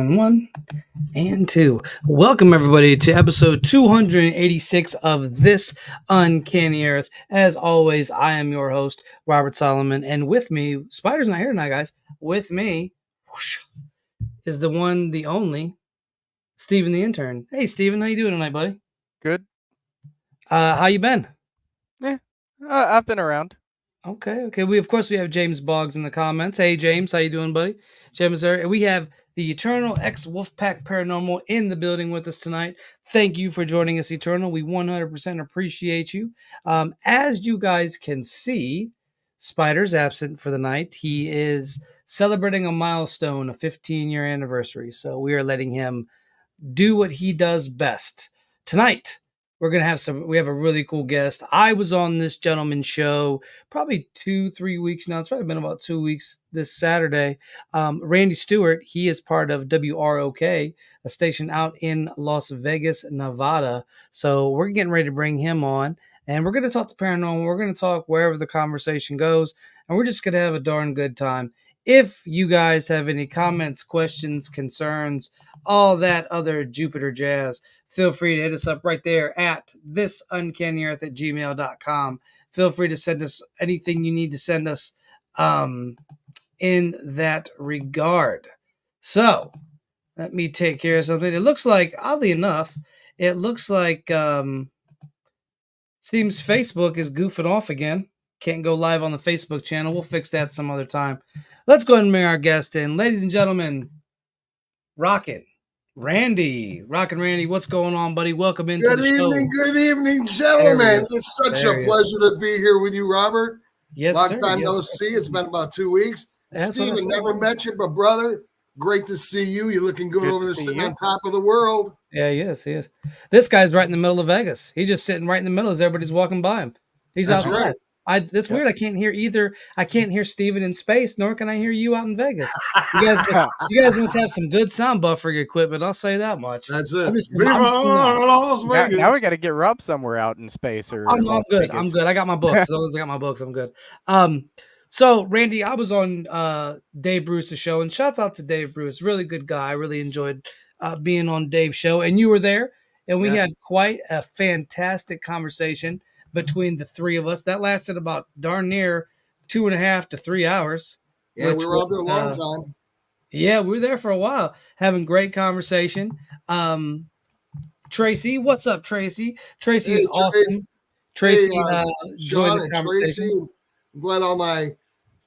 And one and two. Welcome, everybody, to episode 286 of This Uncanny Earth. As always, I am your host, Robert Solomon, and with me, Spider's not here tonight, guys. With me is the one, the only, Steven the intern. Hey, Steven, how you doing tonight, buddy? Good. How you been? I've been around. Okay. We have James Boggs in the comments. Hey, James, how you doing, buddy? James there. We have the Eternal X Wolfpack Paranormal in the building with us tonight. Thank you for joining us, Eternal. We 100% appreciate you. As you guys can see, Spider's absent for the night. He is celebrating a milestone, a 15-year anniversary. So we are letting him do what he does best. Tonight, we have a really cool guest. I was on this gentleman's show probably 2-3 weeks now. It's probably been about 2 weeks this Saturday. Randy Stewart, he is part of WROK, a station out in Las Vegas, Nevada. So we're getting ready to bring him on, and we're going to talk the paranormal. We're going to talk wherever the conversation goes, and we're just going to have a darn good time. If you guys have any comments, questions, concerns, all that other Jupiter jazz, feel free to hit us up right there at thisuncanny@gmail.com. Feel free to send us anything you need to send us in that regard. So let me take care of something. It looks like, oddly enough, seems Facebook is goofing off again. Can't go live on the Facebook channel. We'll fix that some other time. Let's go ahead and bring our guest in. Ladies and gentlemen, Rockin. Randy, what's going on, buddy? Welcome into the show. Good evening, gentlemen. It's such a pleasure to be here with you, Robert. Yes, Long sir. time no see. It's been about 2 weeks. Steven, never met you, but brother, great to see you. You're looking good over there, sitting on top of the world. Yeah, he is. This guy's right in the middle of Vegas. He's just sitting right in the middle as everybody's walking by him. He's outside. Right. That's weird. I can't hear either. I can't hear Steven in space, nor can I hear you out in Vegas. You guys must have some good sound buffering equipment. I'll say that much. That's it. Now we got to get Rob somewhere out in space. I'm good. I'm good. I got my books. As long as I got my books, I'm good. So Randy, I was on Dave Bruce's show, and shouts out to Dave Bruce. Really good guy. I really enjoyed being on Dave's show, and you were there, and we had quite a fantastic conversation between the three of us. That lasted about darn near 2.5 to 3 hours. Yeah, we were out there a long time. Yeah, we were there for a while, having great conversation. Tracy, what's up, Tracy? Tracy is awesome. Tracy joined the conversation. Tracy, I'm glad all my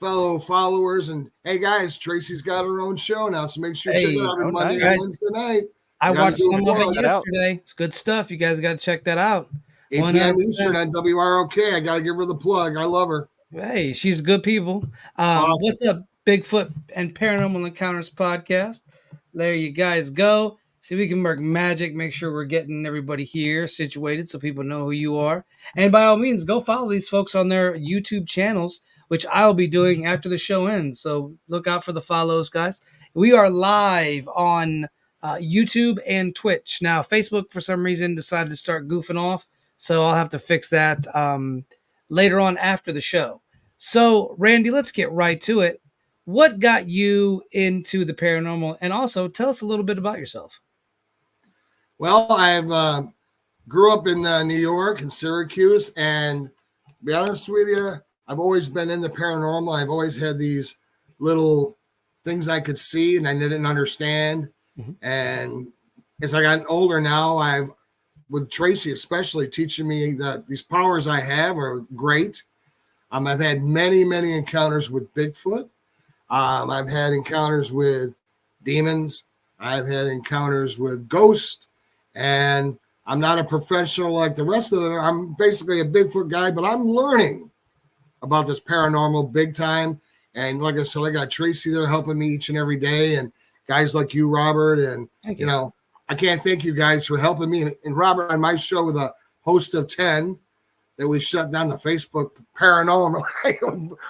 fellow followers, and hey guys, Tracy's got her own show now, so make sure you check it out on Monday and Wednesday night. I watched some of it yesterday. It's good stuff. You guys got to check that out. 8 p.m. Eastern on WROK. I got to give her the plug. I love her. Hey, she's good people. Awesome. What's up, Bigfoot and Paranormal Encounters podcast? There you guys go. See, we can work magic, make sure we're getting everybody here situated so people know who you are. And by all means, go follow these folks on their YouTube channels, which I'll be doing after the show ends. So look out for the follows, guys. We are live on YouTube and Twitch. Now, Facebook, for some reason, decided to start goofing off. So I'll have to fix that later on after the show. So, Randy, let's get right to it. What got you into the paranormal? And also, tell us a little bit about yourself. Well, I grew up in New York and Syracuse. And to be honest with you, I've always been in the paranormal. I've always had these little things I could see and I didn't understand. Mm-hmm. And as I got older now, with Tracy especially teaching me that these powers I have are great. I've had many, many encounters with Bigfoot. I've had encounters with demons. I've had encounters with ghosts. And I'm not a professional like the rest of them. I'm basically a Bigfoot guy, but I'm learning about this paranormal big time. And like I said, I got Tracy there helping me each and every day. And guys like you, Robert, and, you know, I can't thank you guys for helping me. And Robert, on my show with a host of 10, that we shut down the Facebook paranormal.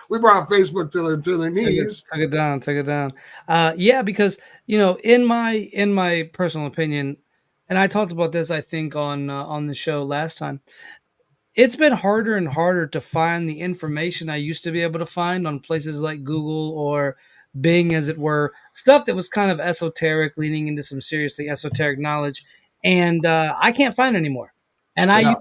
We brought Facebook to their knees. Took it down. Yeah, because, you know, in my personal opinion, and I talked about this, I think, on the show last time, it's been harder and harder to find the information I used to be able to find on places like Google or Bing, as it were, stuff that was kind of esoteric, leaning into some seriously esoteric knowledge, and I can't find it anymore. And I Yeah.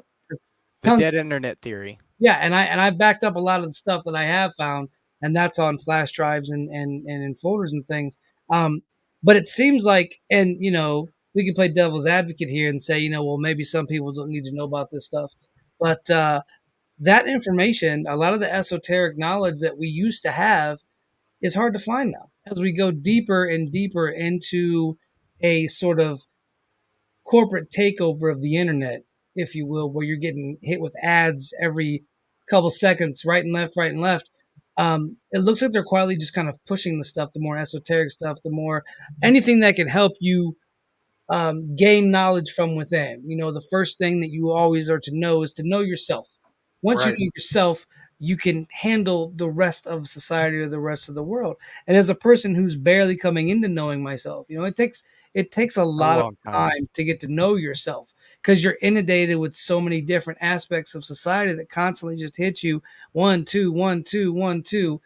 The dead internet theory. yeah, and I backed up a lot of the stuff that I have found, and that's on flash drives and in folders and things. But it seems like, and we can play devil's advocate here and say, well, maybe some people don't need to know about this stuff, but that information, a lot of the esoteric knowledge that we used to have, is hard to find now as we go deeper and deeper into a sort of corporate takeover of the internet, if you will, where you're getting hit with ads every couple seconds, right and left, right and left. It looks like they're quietly just kind of pushing the stuff, the more esoteric stuff, the more anything that can help you gain knowledge from within. The first thing that you always are to know is to know yourself. Once you know yourself, you can handle the rest of society or the rest of the world. And as a person who's barely coming into knowing myself, it takes a lot of time to get to know yourself because you're inundated with so many different aspects of society that constantly just hit you 1, 2, 1, 2, 1, 2,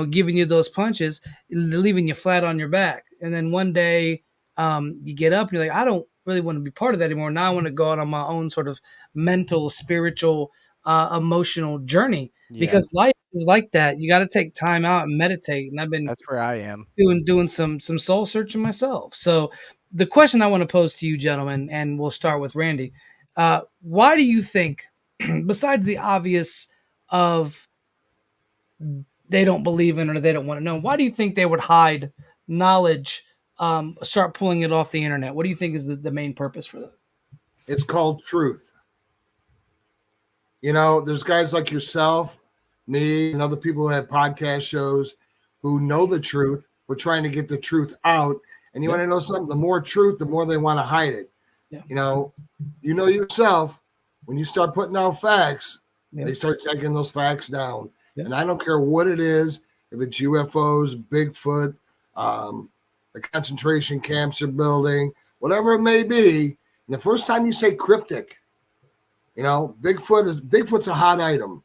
giving you those punches, leaving you flat on your back. And then one day, you get up and you're like, I don't really want to be part of that anymore. Now I want to go out on my own sort of mental, spiritual, emotional journey because life is like that. You got to take time out and meditate. And that's where I am doing some soul searching myself. So the question I want to pose to you, gentlemen, and we'll start with Randy. Why do you think, besides the obvious of they don't believe in or they don't want to know, why do you think they would hide knowledge? Start pulling it off the internet. What do you think is the main purpose for that? It's called truth. There's guys like yourself, me, and other people who have podcast shows who know the truth. We're trying to get the truth out. And you want to know something? The more truth, the more they want to hide it. Yeah. You know yourself, when you start putting out facts, they start taking those facts down. Yeah. And I don't care what it is, if it's UFOs, Bigfoot, the concentration camps are building, whatever it may be. And the first time you say cryptic, Bigfoot's a hot item.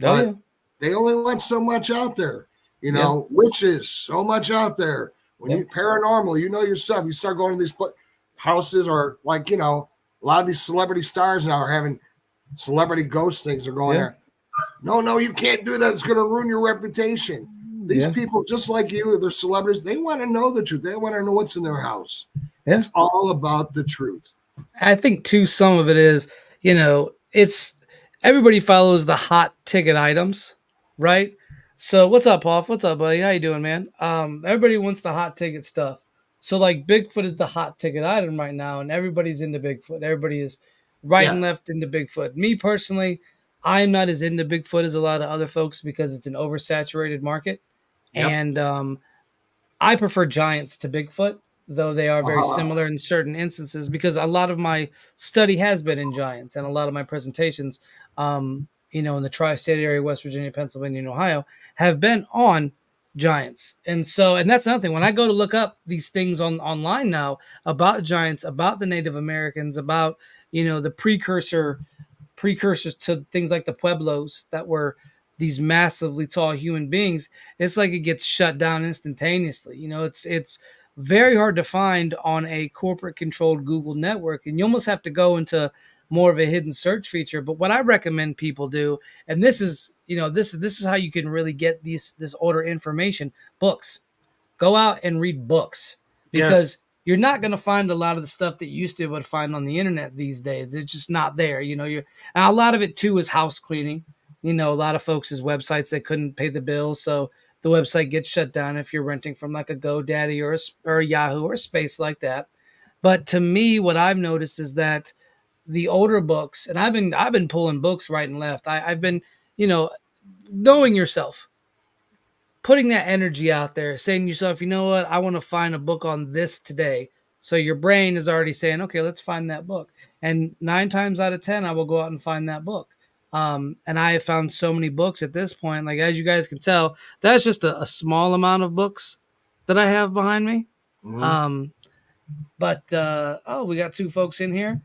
But they only want so much out there. Witches, so much out there. When you paranormal, yourself, you start going to these houses or like, a lot of these celebrity stars now are having celebrity ghost things are going there. No, you can't do that. It's going to ruin your reputation. These people, just like you, they're celebrities. They want to know the truth. They want to know what's in their house. Yeah. It's all about the truth. I think, too, some of it is, it's everybody follows the hot ticket items, right? So what's up, Paul? What's up, buddy? How you doing, man? Everybody wants the hot ticket stuff. So, like, Bigfoot is the hot ticket item right now, and everybody's into Bigfoot. Everybody is right and left into Bigfoot. Me, personally, I'm not as into Bigfoot as a lot of other folks because it's an oversaturated market. Yep. And I prefer giants to Bigfoot, though they are very similar in certain instances because a lot of my study has been in giants and a lot of my presentations, in the tri-state area, West Virginia, Pennsylvania, and Ohio, have been on giants. And that's another thing. When I go to look up these things online now about giants, about the Native Americans, about, the precursors to things like the Pueblos that were these massively tall human beings, it's like it gets shut down instantaneously. It's very hard to find on a corporate controlled Google network. And you almost have to go into more of a hidden search feature. But what I recommend people do, and this is how you can really get this older information, books. Go out and read books because you're not going to find a lot of the stuff that you used to be able to find on the internet these days. It's just not there. And a lot of it too is house cleaning. A lot of folks' websites that couldn't pay the bills, so the website gets shut down if you're renting from like a GoDaddy or a Yahoo or a space like that. But to me, what I've noticed is that the older books, and I've been pulling books right and left. I've been, knowing yourself, putting that energy out there, saying to yourself, you know what, I want to find a book on this today. So your brain is already saying, okay, let's find that book. And 9 times out of 10, I will go out and find that book. And I have found so many books at this point, like, as you guys can tell, that's just a small amount of books that I have behind me. Mm-hmm. We got 2 folks in here.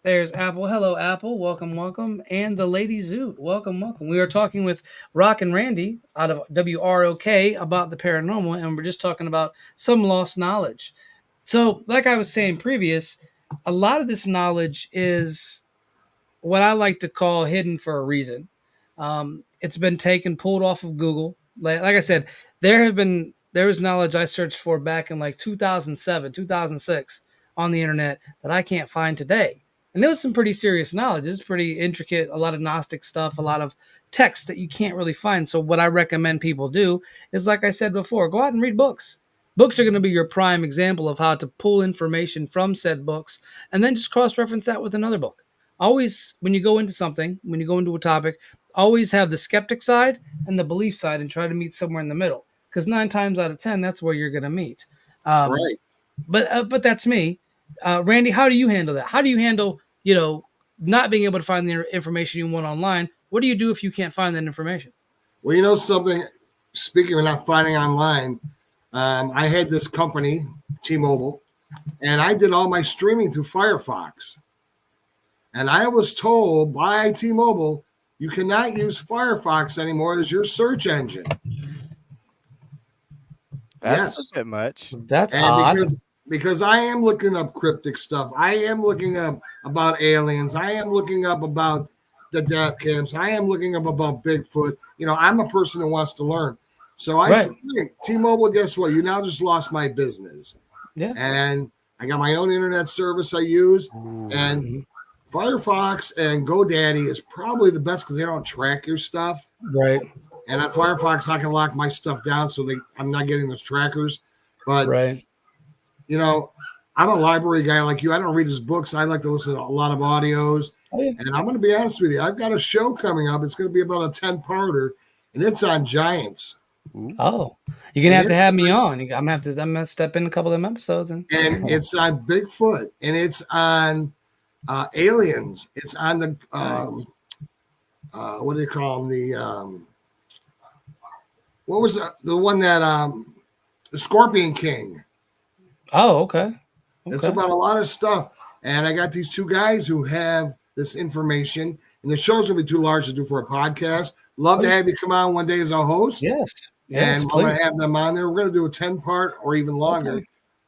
There's Apple. Hello, Apple. Welcome, welcome. And the Lady Zoot. Welcome, welcome. We are talking with Rockin Randy out of WROK about the paranormal, and we're just talking about some lost knowledge. So, like I was saying previous, a lot of this knowledge is what I like to call hidden for a reason. It's been taken, pulled off of Google. Like I said, there was knowledge I searched for back in like 2007, 2006 on the internet that I can't find today. And it was some pretty serious knowledge. It's pretty intricate, a lot of Gnostic stuff, a lot of text that you can't really find. So what I recommend people do is, like I said before, go out and read books. Books are going to be your prime example of how to pull information from said books and then just cross-reference that with another book. Always, when you go into something, when you go into a topic, always have the skeptic side and the belief side and try to meet somewhere in the middle. Because 9 times out of 10, that's where you're going to meet. Right. But that's me. Randy, how do you handle that? How do you handle, not being able to find the information you want online? What do you do if you can't find that information? Well, you know something, speaking of not finding online, I had this company, T-Mobile, and I did all my streaming through Firefox. And I was told by T-Mobile, you cannot use Firefox anymore as your search engine. That's a bit much. That's odd. Because I am looking up cryptic stuff. I am looking up about aliens. I am looking up about the death camps. I am looking up about Bigfoot. I'm a person who wants to learn. So I said, hey, T-Mobile, guess what? You now just lost my business. Yeah. And I got my own internet service I use. And Firefox and GoDaddy is probably the best because they don't track your stuff. Right. And on Firefox, I can lock my stuff down so I'm not getting those trackers. But, I'm a library guy like you. I don't read his books. I like to listen to a lot of audios. Oh, yeah. And I'm going to be honest with you. I've got a show coming up. It's going to be about a 10-parter, and it's on giants. Oh, you're going to have me on. I'm going to step in a couple of them episodes. And it's on Bigfoot, and it's on aliens. It's on the, what do you call them? The, what was the one that, the Scorpion King. Oh, okay. It's about a lot of stuff. And I got these two guys who have this information, and the show's going to be too large to do for a podcast. Love to have you come on one day as a host. Yes. And I'm going to have them on there. We're going to do a 10-part or even longer. Okay.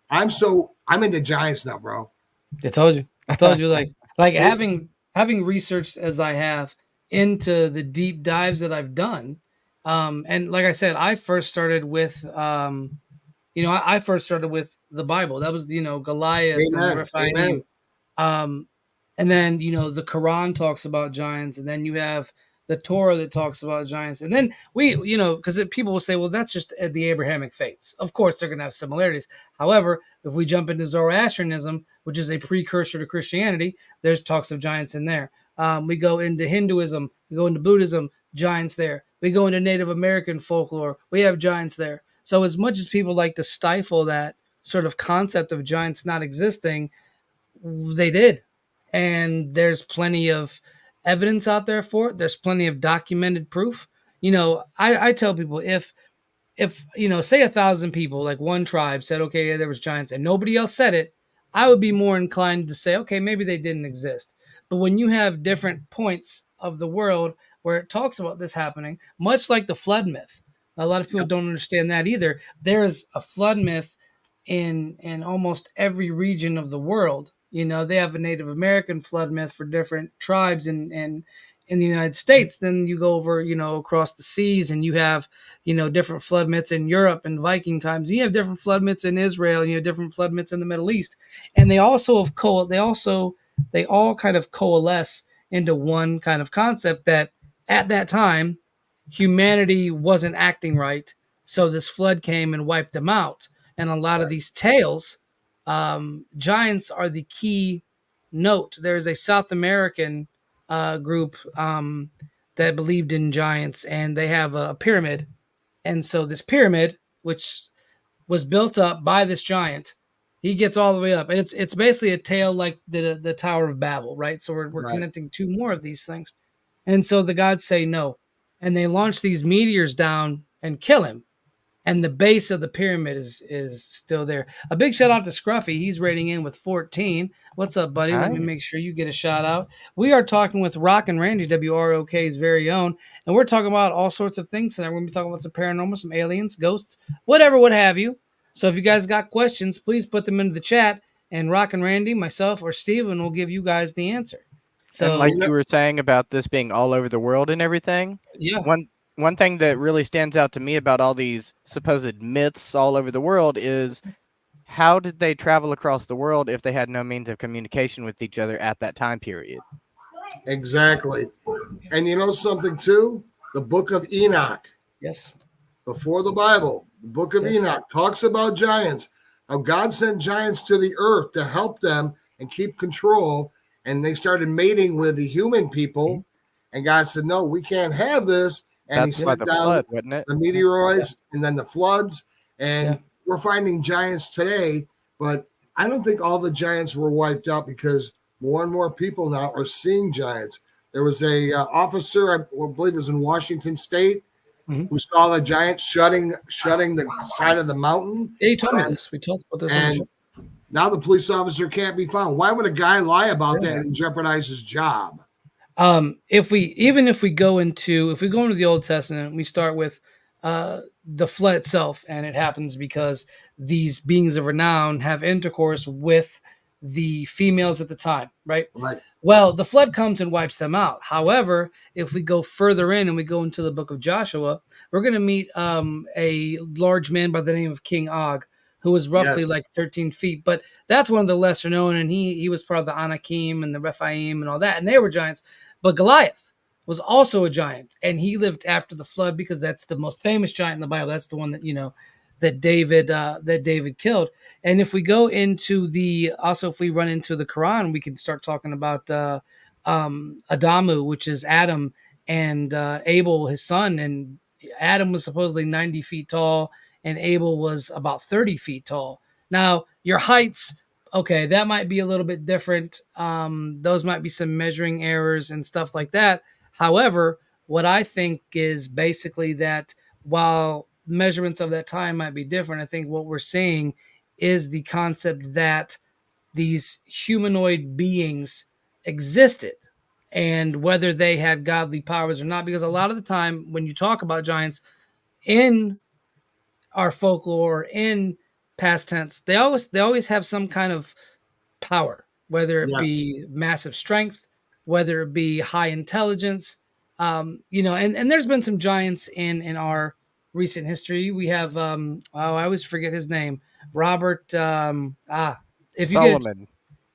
I'm into giants now, bro. I told you like having researched as I have into the deep dives that I've done. And like I said, I first started with, I first started with the Bible. That was, Goliath. Amen. And then, the Quran talks about giants, and then you have the Torah that talks about giants. And then because people will say, well, that's just the Abrahamic faiths. Of course, they're going to have similarities. However, if we jump into Zoroastrianism, which is a precursor to Christianity, there's talks of giants in there. We go into Hinduism, we go into Buddhism, giants there. We go into Native American folklore, we have giants there. So as much as people like to stifle that sort of concept of giants not existing, they did. And there's plenty of evidence out there for it. There's plenty of documented proof. I tell people if say 1,000 people, like one tribe said, okay, there was giants and nobody else said it, I would be more inclined to say, okay, maybe they didn't exist. But when you have different points of the world where it talks about this happening, much like the flood myth, a lot of people don't understand that either. There's a flood myth in almost every region of the world. They have a Native American flood myth for different tribes in the United States. Then you go over, across the seas, and you have, different flood myths in Europe and Viking times. You have different flood myths in Israel, and you have different flood myths in the Middle East. And they also they all kind of coalesce into one kind of concept that at that time, humanity wasn't acting right. So this flood came and wiped them out. And a lot of these tales, giants are the key note. There's a South American group that believed in giants, and they have a pyramid. And so this pyramid, which was built up by this giant, he gets all the way up. And it's basically a tale like the Tower of Babel, right? So we're connecting two more of these things. And so the gods say no. And they launch these meteors down and kill him. and the base of the pyramid is still there. A big shout out to Scruffy. He's rating in with 14. What's up, buddy? Nice. Let me make sure you get a shout out. We are talking with Rockin Randy, WROK's very own, and we're talking about all sorts of things tonight. We're going to be talking about some paranormal, some aliens, ghosts, whatever, what have you. So if you guys got questions, please put them into the chat, and Rockin Randy, myself, or Steven will give you guys the answer. So, and like you were saying about this being all over the world and everything, yeah. One thing that really stands out to me about all these supposed myths all over the world is how did they travel across the world if they had no means of communication with each other at that time period? Exactly. And you know something too? The book of Enoch. Yes. Before the Bible, the book of Enoch talks about giants, how God sent giants to the earth to help them and keep control. And they started mating with the human people. And God said, no, we can't have this. And he sent down the meteoroids and then the floods. And we're finding giants today. But I don't think all the giants were wiped out because more and more people now are seeing giants. There was a officer, I believe it was in Washington State, who saw the giants shutting the side of the mountain. Yeah, you told me this. We talked about this. And now the police officer can't be found. Why would a guy lie about that and jeopardize his job? If we go into the Old Testament, we start with the flood itself, and it happens because these beings of renown have intercourse with the females at the time, right? Right. Well, the flood comes and wipes them out. However, if we go further in and we go into the book of Joshua, we're going to meet a large man by the name of King Og, who was roughly like 13 feet. But that's one of the lesser known, and he was part of the Anakim and the Rephaim and all that, and they were giants. But Goliath was also a giant, and he lived after the flood because that's the most famous giant in the Bible. That's the one that that David killed. And if we go into if we run into the Quran, we can start talking about Adamu, which is Adam, and Abel, his son. And Adam was supposedly 90 feet tall, and Abel was about 30 feet tall. Now, your heights, okay, that might be a little bit different. Those might be some measuring errors and stuff like that. However, what I think is basically that while measurements of that time might be different, I think what we're seeing is the concept that these humanoid beings existed, and whether they had godly powers or not, because a lot of the time when you talk about giants in our folklore, in past tense, they always have some kind of power, whether it be massive strength, whether it be high intelligence, and there's been some giants in our recent history. We have I always forget his name, Robert Solomon. I'm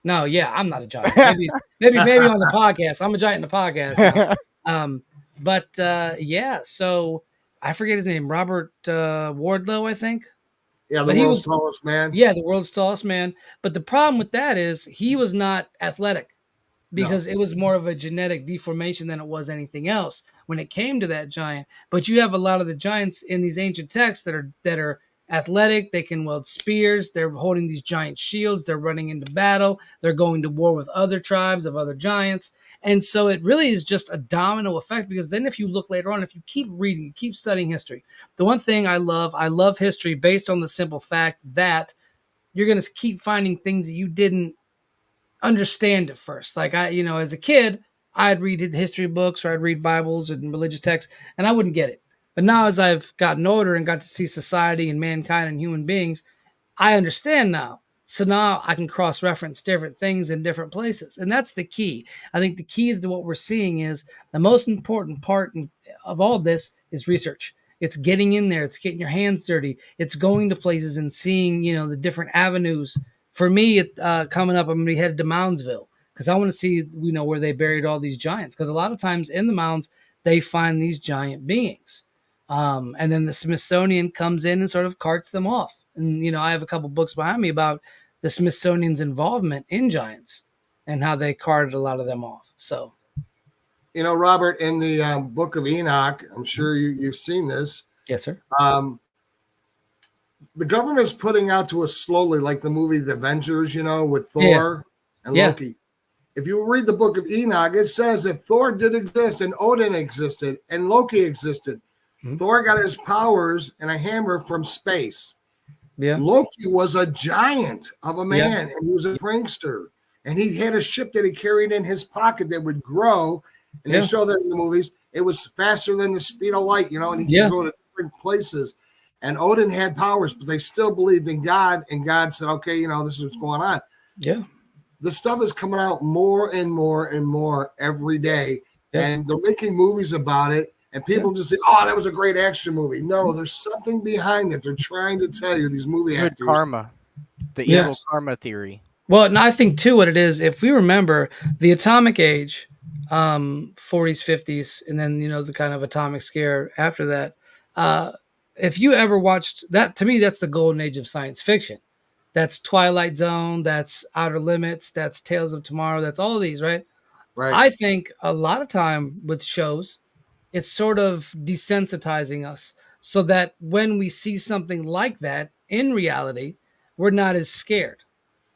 not a giant. Maybe on the podcast. I'm a giant in the podcast now. So I forget his name, Robert Wardlow, I think. Yeah, the world's tallest man. Yeah, the world's tallest man. But the problem with that is he was not athletic, because it was more of a genetic deformation than it was anything else when it came to that giant. But you have a lot of the giants in these ancient texts that are athletic. They can wield spears. They're holding these giant shields. They're running into battle. They're going to war with other tribes of other giants. And so it really is just a domino effect, because then if you look later on, if you keep reading, you keep studying history, the one thing I love history based on the simple fact that you're going to keep finding things that you didn't understand at first. Like as a kid, I'd read history books or I'd read Bibles and religious texts, and I wouldn't get it. But now as I've gotten older and got to see society and mankind and human beings, I understand now. So now I can cross-reference different things in different places. And that's the key. I think the key to what we're seeing is the most important part of all this is research. It's getting in there. It's getting your hands dirty. It's going to places and seeing, the different avenues. For me, coming up, I'm going to be headed to Moundsville because I want to see, where they buried all these giants. Because a lot of times in the mounds, they find these giant beings. And then the Smithsonian comes in and sort of carts them off. And, I have a couple books behind me about the Smithsonian's involvement in giants and how they carted a lot of them off. So, Robert, in the book of Enoch, I'm sure you've seen this. Yes, sir. The government's putting out to us slowly, like the movie The Avengers, with Thor and Loki. If you read the book of Enoch, it says that Thor did exist and Odin existed and Loki existed. Mhm. Thor got his powers and a hammer from space. Yeah. Loki was a giant of a Yeah. man, and he was a prankster. And he had a ship that he carried in his pocket that would grow. And Yeah. they show that in the movies. It was faster than the speed of light, and he Yeah. could go to different places. And Odin had powers, but they still believed in God. And God said, okay, this is what's going on. Yeah. The stuff is coming out more and more and more every day. Yes. And they're making movies about it. And people just say, oh, that was a great action movie. No, there's something behind it. They're trying to tell you, these movie Good actors. karma. The Yes. evil karma theory. Well, and I think too, what it is, if we remember the atomic age, 40s, 50s, and then the kind of atomic scare after that. If you ever watched that, to me, that's the golden age of science fiction. That's Twilight Zone, that's Outer Limits, that's Tales of Tomorrow, that's all of these, right? Right. I think a lot of time with shows, it's sort of desensitizing us so that when we see something like that in reality, we're not as scared.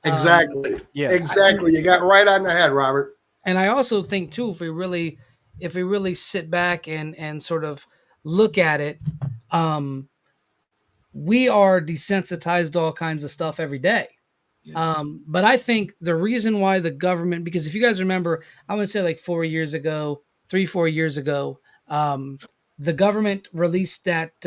Exactly. Yes. Exactly. You got right on the head, Robert. And I also think too, if we really sit back and sort of look at it, we are desensitized to all kinds of stuff every day. Yes. But I think the reason why the government, because if you guys remember, I would say like 4 years ago, 3-4 years ago, the government released that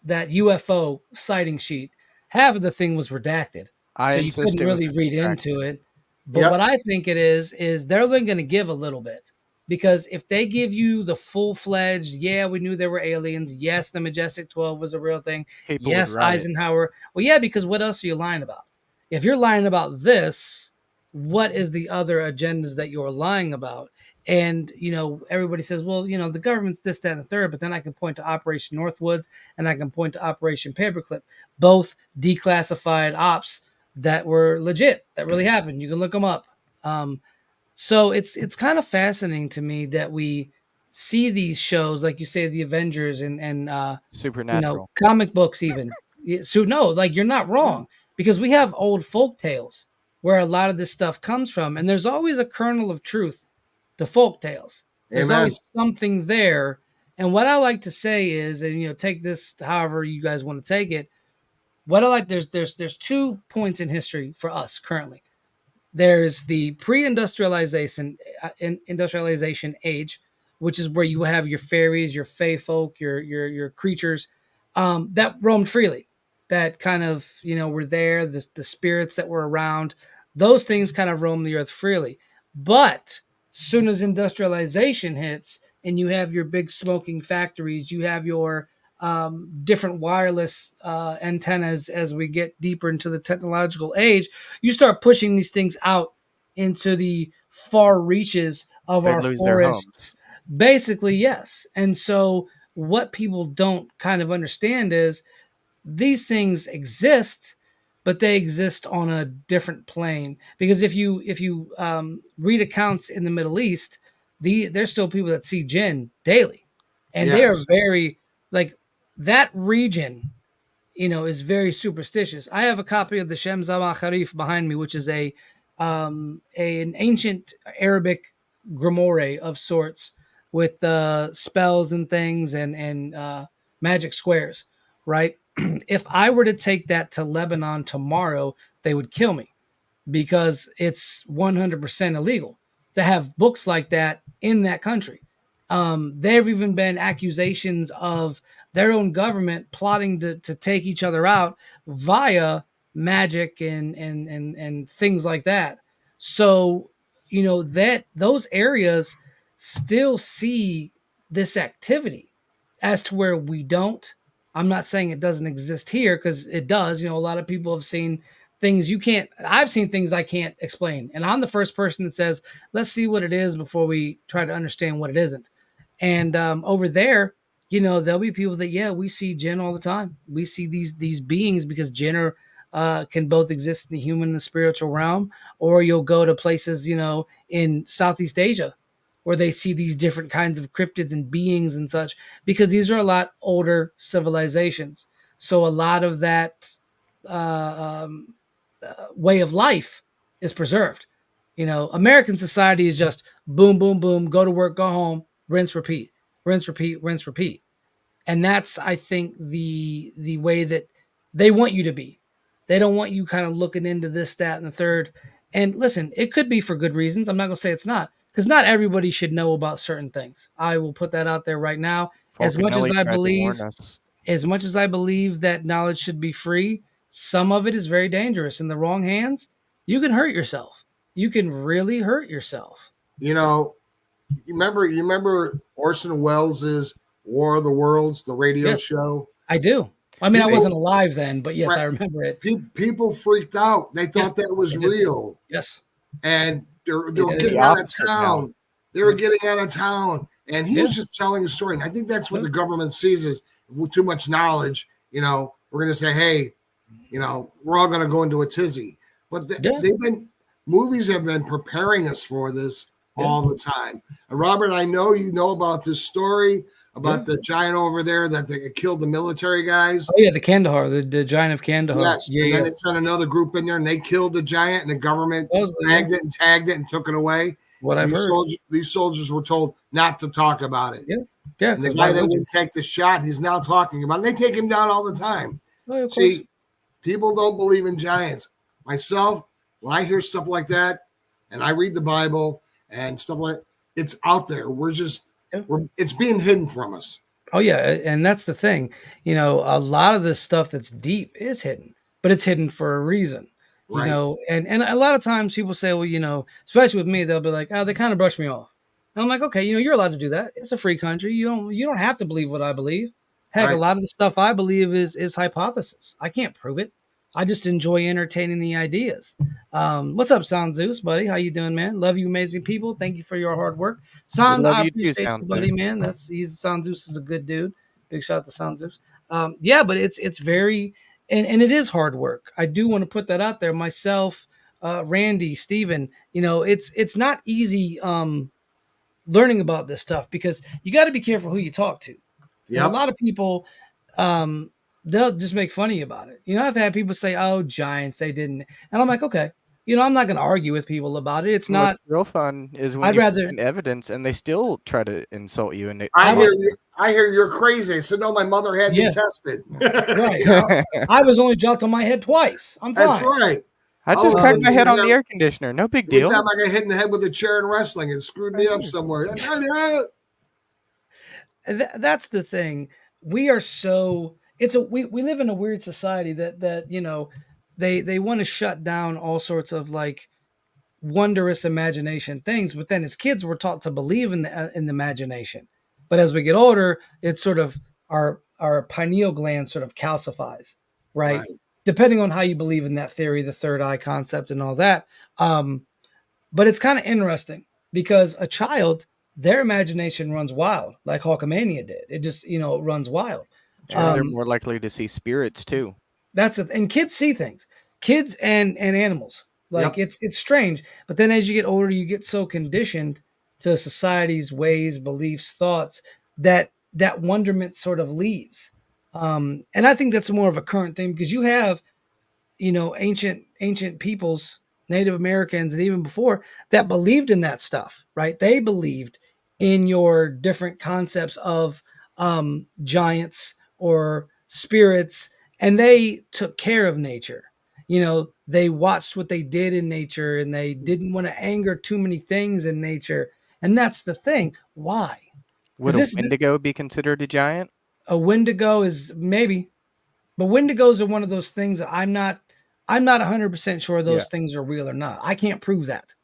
UFO sighting sheet. Half of the thing was redacted, I so you insist couldn't it was really a read distraction. into it. But Yep. what I think it is they're only going to give a little bit, because if they give you the full-fledged, yeah, we knew there were aliens, yes, the Majestic 12 was a real thing, People would yes, riot. Eisenhower. Well, yeah, because what else are you lying about? If you're lying about this, what is the other agendas that you're lying about? And everybody says, well, the government's this, that, and the third. But then I can point to Operation Northwoods and I can point to Operation Paperclip, both declassified ops that were legit, that really happened. You can look them up. So it's kind of fascinating to me that we see these shows, like you say, the Avengers and Supernatural. comic books even. So no, like you're not wrong, because we have old folk tales where a lot of this stuff comes from, and there's always a kernel of truth to folk tales. There's Amen. always something there. And what I like to say is, and take this however you guys want to take it. What I like, there's 2 points in history for us currently. There's the pre-industrialization industrialization age, which is where you have your fairies, your fae folk, your creatures that roamed freely, that kind of were there. The spirits that were around, those things kind of roam the earth freely. But soon as industrialization hits, and you have your big smoking factories, you have your different wireless antennas. As we get deeper into the technological age, you start pushing these things out into the far reaches of They our lose their homes. forests. Basically, yes. And so what people don't kind of understand is these things exist, but they exist on a different plane. Because if you read accounts in the Middle East, there's still people that see jinn daily, and they are Yes. very, like, that region, is very superstitious. I have a copy of the Shemzama Sharif behind me, which is an ancient Arabic grimoire of sorts, with spells and things and magic squares, right? If I were to take that to Lebanon tomorrow, they would kill me, because it's 100% illegal to have books like that in that country. There have even been accusations of their own government plotting to take each other out via magic and things like that. So, that those areas still see this activity, as to where we don't. I'm not saying it doesn't exist here, because it does. A lot of people have seen things I've seen things I can't explain. And I'm the first person that says, let's see what it is before we try to understand what it isn't. And over there, there'll be people that, yeah, we see jinn all the time. We see these beings, because jinn can both exist in the human and the spiritual realm. Or you'll go to places, in Southeast Asia, where they see these different kinds of cryptids and beings and such, because these are a lot older civilizations. So a lot of that way of life is preserved. American society is just boom, boom, boom, go to work, go home, rinse, repeat, rinse, repeat, rinse, repeat. And that's, I think, the way that they want you to be. They don't want you kind of looking into this, that, and the third. And listen, it could be for good reasons. I'm not going to say it's not, because not everybody should know about certain things. I will put that out there right now. As much as Falconelli I tried to warn believe, us. that knowledge should be free, some of it is very dangerous. In the wrong hands, you can hurt yourself. You can really hurt yourself. You know, you remember Orson Welles's War of the Worlds, the radio Yes. show? I do. I mean, I People- wasn't alive then, but yes, Right. I remember it. People freaked out. They thought that was they did. real. Yes. And they were It's getting the out of opposite town. now. They were getting out of town. And he Yeah. was just telling a story. And I think that's what Yeah. the government sees is with too much knowledge. You know, we're going to say, hey, you know, we're all going to go into a tizzy. But Yeah. movies have been preparing us for this Yeah. all the time. And Robert, I know you know about this story about the giant over there that they killed the military guys. Oh yeah, the Kandahar, the giant of Kandahar. Yes, Yeah, and yeah. then they sent another group in there and they killed the giant, and the government Supposedly, snagged it and tagged it and took it away. What I've heard. These soldiers were told not to talk about it. Yeah, And the 'cause guy why that would you? wouldn't take the shot, he's now talking about it. And they take him down all the time. Oh, of course. See, people don't believe in giants. Myself, when I hear stuff like that, and I read the Bible and stuff like it's out there. It's being hidden from us. Oh yeah, and that's the thing. You know, a lot of this stuff that's deep is hidden, but it's hidden for a reason. Right. You know, and a lot of times people say, well, you know, especially with me, they'll be like, oh, they kind of brush me off. And I'm like, okay, you know, you're allowed to do that. It's a free country. You don't have to believe what I believe. Heck, Right. a lot of the stuff I believe is hypothesis. I can't prove it. I just enjoy entertaining the ideas. What's up, Sound Zeus, buddy? How you doing, man? Love you, amazing people. Thank you for your hard work. Sound, love I you too, appreciate you, Sound buddy, Zeus. man. Sound Zeus is a good dude. Big shout out to Sound Zeus. Yeah, but it's very and it is hard work. I do want to put that out there. Myself, Randy, Steven, you know, it's not easy learning about this stuff because you got to be careful who you talk to. Yep. A lot of people, they'll just make funny about it. You know, I've had people say, "Oh, Giants, they didn't," and I'm like, okay, you know, I'm not going to argue with people about it. It's not. What's real fun is when I'd you rather- present evidence and they still try to insult you. And I hear you're crazy. I said, no, my mother had me Yeah. tested. Right. You know? I was only jumped on my head twice. I'm fine. That's right. I just Oh, cracked my head on yeah. the air conditioner. No big Every deal. time I got hit in the head with a chair in wrestling, it screwed me up somewhere. That's the thing. We are so we live in a weird society that you know they want to shut down all sorts of like wondrous imagination things, but then as kids we're taught to believe in the imagination. But as we get older, it's sort of our pineal gland sort of calcifies, right? Depending on how you believe in that theory, the third eye concept and all that. But it's kind of interesting because a child, their imagination runs wild, like Hulkamania did. It just, you know, it runs wild. They're more likely to see spirits too. That's it. And kids see things, kids and animals. Like it's strange. But then as you get older, you get so conditioned to society's ways, beliefs, thoughts that wonderment sort of leaves. And I think that's more of a current thing because you have, you know, ancient peoples, Native Americans, and even before that believed in that stuff, right? They believed in your different concepts of giants or spirits, and they took care of nature. You know, they watched what they did in nature and they didn't want to anger too many things in nature. And that's the thing. Why? Would a Wendigo be considered a giant? A Wendigo is maybe, but Wendigos are one of those things that I'm not 100% sure those things are real or not. I can't prove that.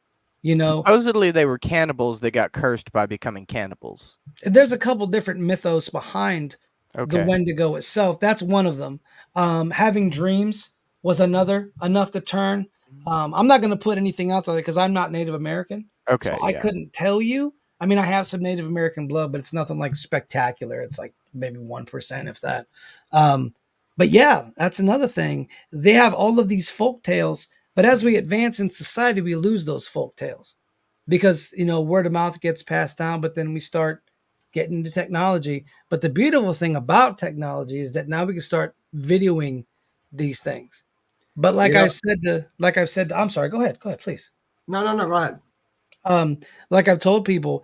You know, supposedly they were cannibals that got cursed by becoming cannibals. There's a couple different mythos behind Okay. the Wendigo itself. That's one of them. Having dreams was another, enough to turn. I'm not going to put anything out there because I'm not Native American. Okay. So I couldn't tell you. I mean, I have some Native American blood, but it's nothing like spectacular. It's like maybe 1%, if that. But yeah, that's another thing. They have all of these folk tales, but as we advance in society, we lose those folk tales because, you know, word of mouth gets passed down, but then we start getting into technology. But the beautiful thing about technology is that now we can start videoing these things. But like I've said, I'm sorry, go ahead, please. No, go ahead. Like I've told people,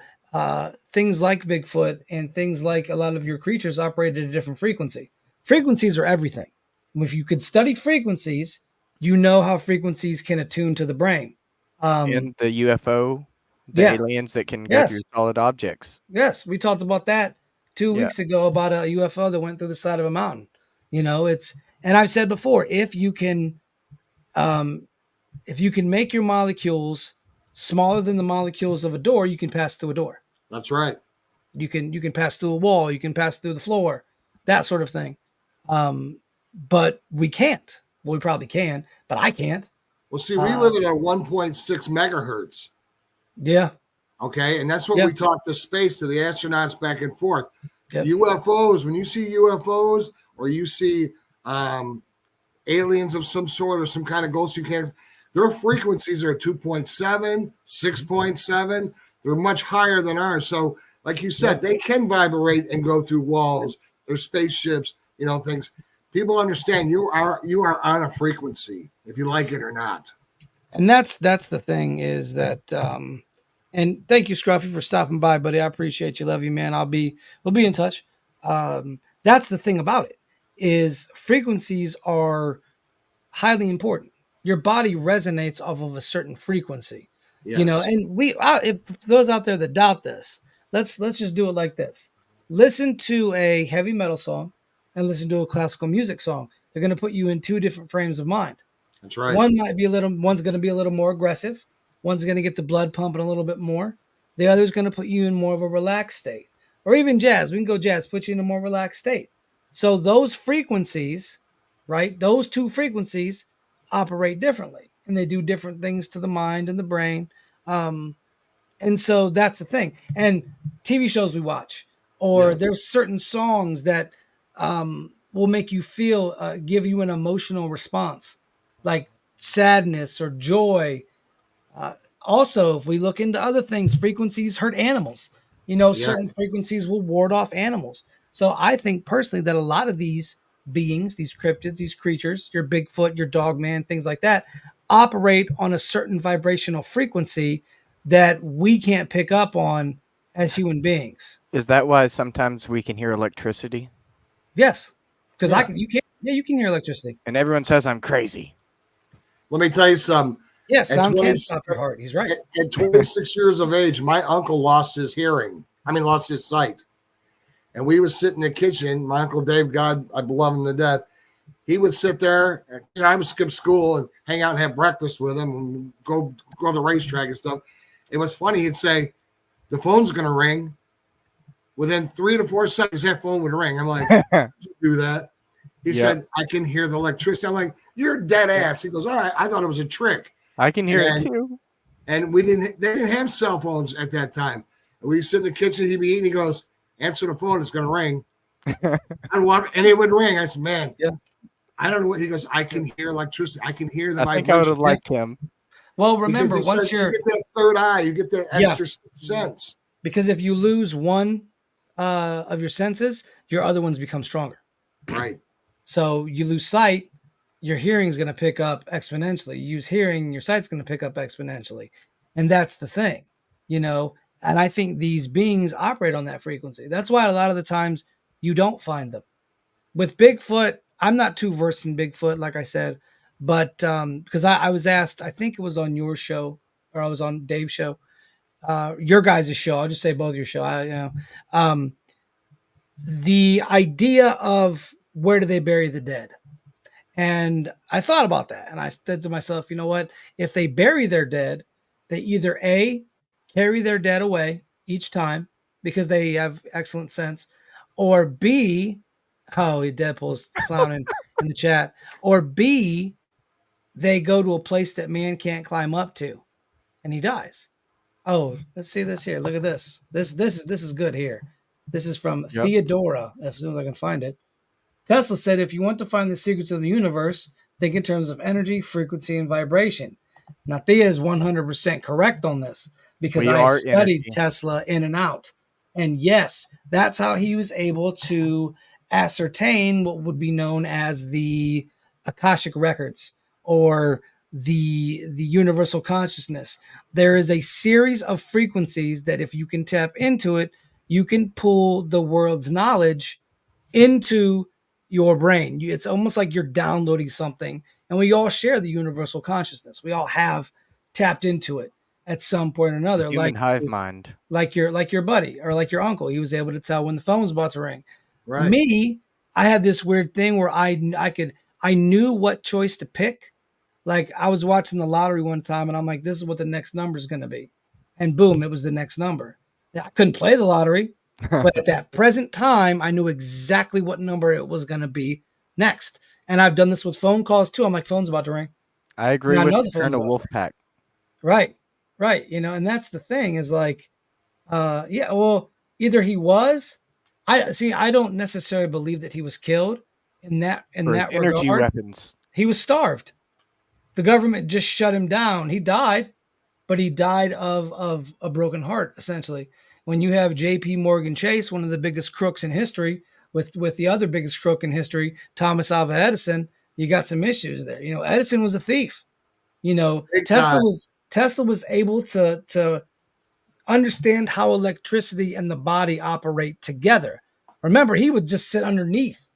things like Bigfoot and things like a lot of your creatures operate at a different frequency. Frequencies are everything. If you could study frequencies, you know how frequencies can attune to the brain. And the UFO, the Yeah. aliens that can go Yes. through solid objects. Yes, we talked about that 2 Yeah. weeks ago about a UFO that went through the side of a mountain. And I've said before, if you can make your molecules smaller than the molecules of a door, you can pass through a door. That's right. You can pass through a wall, you can pass through the floor, that sort of thing. But we can't. Well, we probably can, but I can't. Well, see, we live at a 1.6 megahertz. Yeah. Okay. And that's what Yeah. we talk to space, to the astronauts back and forth. Yep. UFOs, when you see UFOs or you see aliens of some sort or some kind of ghost, their frequencies are 2.7, 6.7. They're much higher than ours. So, like you said, they can vibrate and go through walls. They're spaceships, things. People understand you are on a frequency, if you like it or not. And that's the thing is that and thank you, Scruffy, for stopping by, buddy. I appreciate you. Love you, man. We'll be in touch. That's the thing about it is frequencies are highly important. Your body resonates off of a certain frequency, Yes. and if those out there that doubt this, let's just do it like this. Listen to a heavy metal song and listen to a classical music song. They're going to put you in two different frames of mind. That's right. One's going to be a little more aggressive. One's going to get the blood pumping a little bit more. The other's going to put you in more of a relaxed state. Or even jazz. We can go jazz, put you in a more relaxed state. So those frequencies, right? Those two frequencies operate differently. And they do different things to the mind and the brain. And so that's the thing. And TV shows we watch, or there's certain songs that will make you feel, give you an emotional response, like sadness or joy. Also, if we look into other things, frequencies hurt animals. Certain frequencies will ward off animals. So I think personally that a lot of these beings, these cryptids, these creatures, your Bigfoot, your Dogman, things like that, operate on a certain vibrational frequency that we can't pick up on as human beings. Is that why sometimes we can hear electricity? Yes, because you can hear electricity. And everyone says I'm crazy. Let me tell you something. Yes, sound can't stop your heart. He's right. At 26 years of age, my uncle lost his sight. And we would sit in the kitchen. My Uncle Dave, God, I love him to death. He would sit there. And I would skip school and hang out and have breakfast with him and go to the racetrack and stuff. It was funny. He'd say, the phone's going to ring. Within 3 to 4 seconds, that phone would ring. I'm like, did you do that? He said, I can hear the electricity. I'm like, you're dead ass. He goes, all right, I thought it was a trick. I can hear it too. And they didn't have cell phones at that time. And we sit in the kitchen, he'd be eating, he goes, answer the phone, it's going to ring. And it would ring. I said, man, I don't know what, he goes, I can hear electricity. I can hear the vibration. I think I would have liked him. Well, remember, once you get that third eye, you get that extra sense. Because if you lose one of your senses, your other ones become stronger. Right. So you lose sight, your hearing is going to pick up exponentially. You use hearing, your sight's going to pick up exponentially. And that's the thing, and I think these beings operate on that frequency. That's why a lot of the times you don't find them. With Bigfoot, I'm not too versed in Bigfoot, like I said, but because I was asked, I think it was on your show or I was on Dave's show, your guys' show. I'll just say both your show. The idea of where do they bury the dead? And I thought about that. And I said to myself, you know what? If they bury their dead, they either A, carry their dead away each time because they have excellent sense, or B, Deadpool's clowning in the chat, or B, they go to a place that man can't climb up to and he dies. Oh, let's see this here. Look at this. This is good here. This is from Theodora, as soon as I can find it. Tesla said, if you want to find the secrets of the universe, think in terms of energy, frequency, and vibration. Now, Thea is 100% correct on this because I studied Tesla in and out. And yes, that's how he was able to ascertain what would be known as the Akashic records or the universal consciousness. There is a series of frequencies that if you can tap into it, you can pull the world's knowledge into your brain. It's almost like you're downloading something, and we all share the universal consciousness. We all have tapped into it at some point or another. Human hive mind. Like your buddy or like your uncle. He was able to tell when the phone was about to ring. Right. Me, I had this weird thing where I knew what choice to pick. Like I was watching the lottery one time and I'm like, this is what the next number is going to be. And boom, it was the next number. I couldn't play the lottery, but at that present time, I knew exactly what number it was going to be next. And I've done this with phone calls too. I'm like, phone's about to ring. I agree with the Eternal Wolf Pack. Right. And that's the thing is like, well, either he was, I don't necessarily believe that he was killed in that energy regard. Weapons. He was starved. The government just shut him down. He died, but he died of a broken heart, essentially. When you have J.P. Morgan Chase, one of the biggest crooks in history, with the other biggest crook in history, Thomas Alva Edison, you got some issues there. Edison was a thief. Tesla was able to understand how electricity and the body operate together. Remember, he would just sit underneath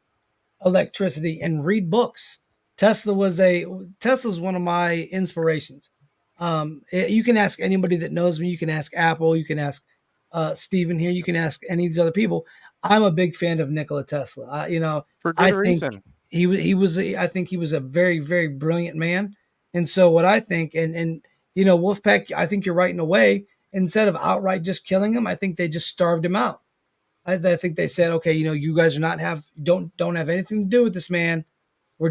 electricity and read books. Tesla's one of my inspirations. You can ask anybody that knows me. You can ask Apple. You can ask Steven here. You can ask any of these other people. I'm a big fan of Nikola Tesla. For good reason. I think he was a very, very brilliant man. And so what I think, and Wolfpack, I think you're right in a way. Instead of outright just killing him, I think they just starved him out. I think they said, okay, you guys don't have anything to do with this man. We'll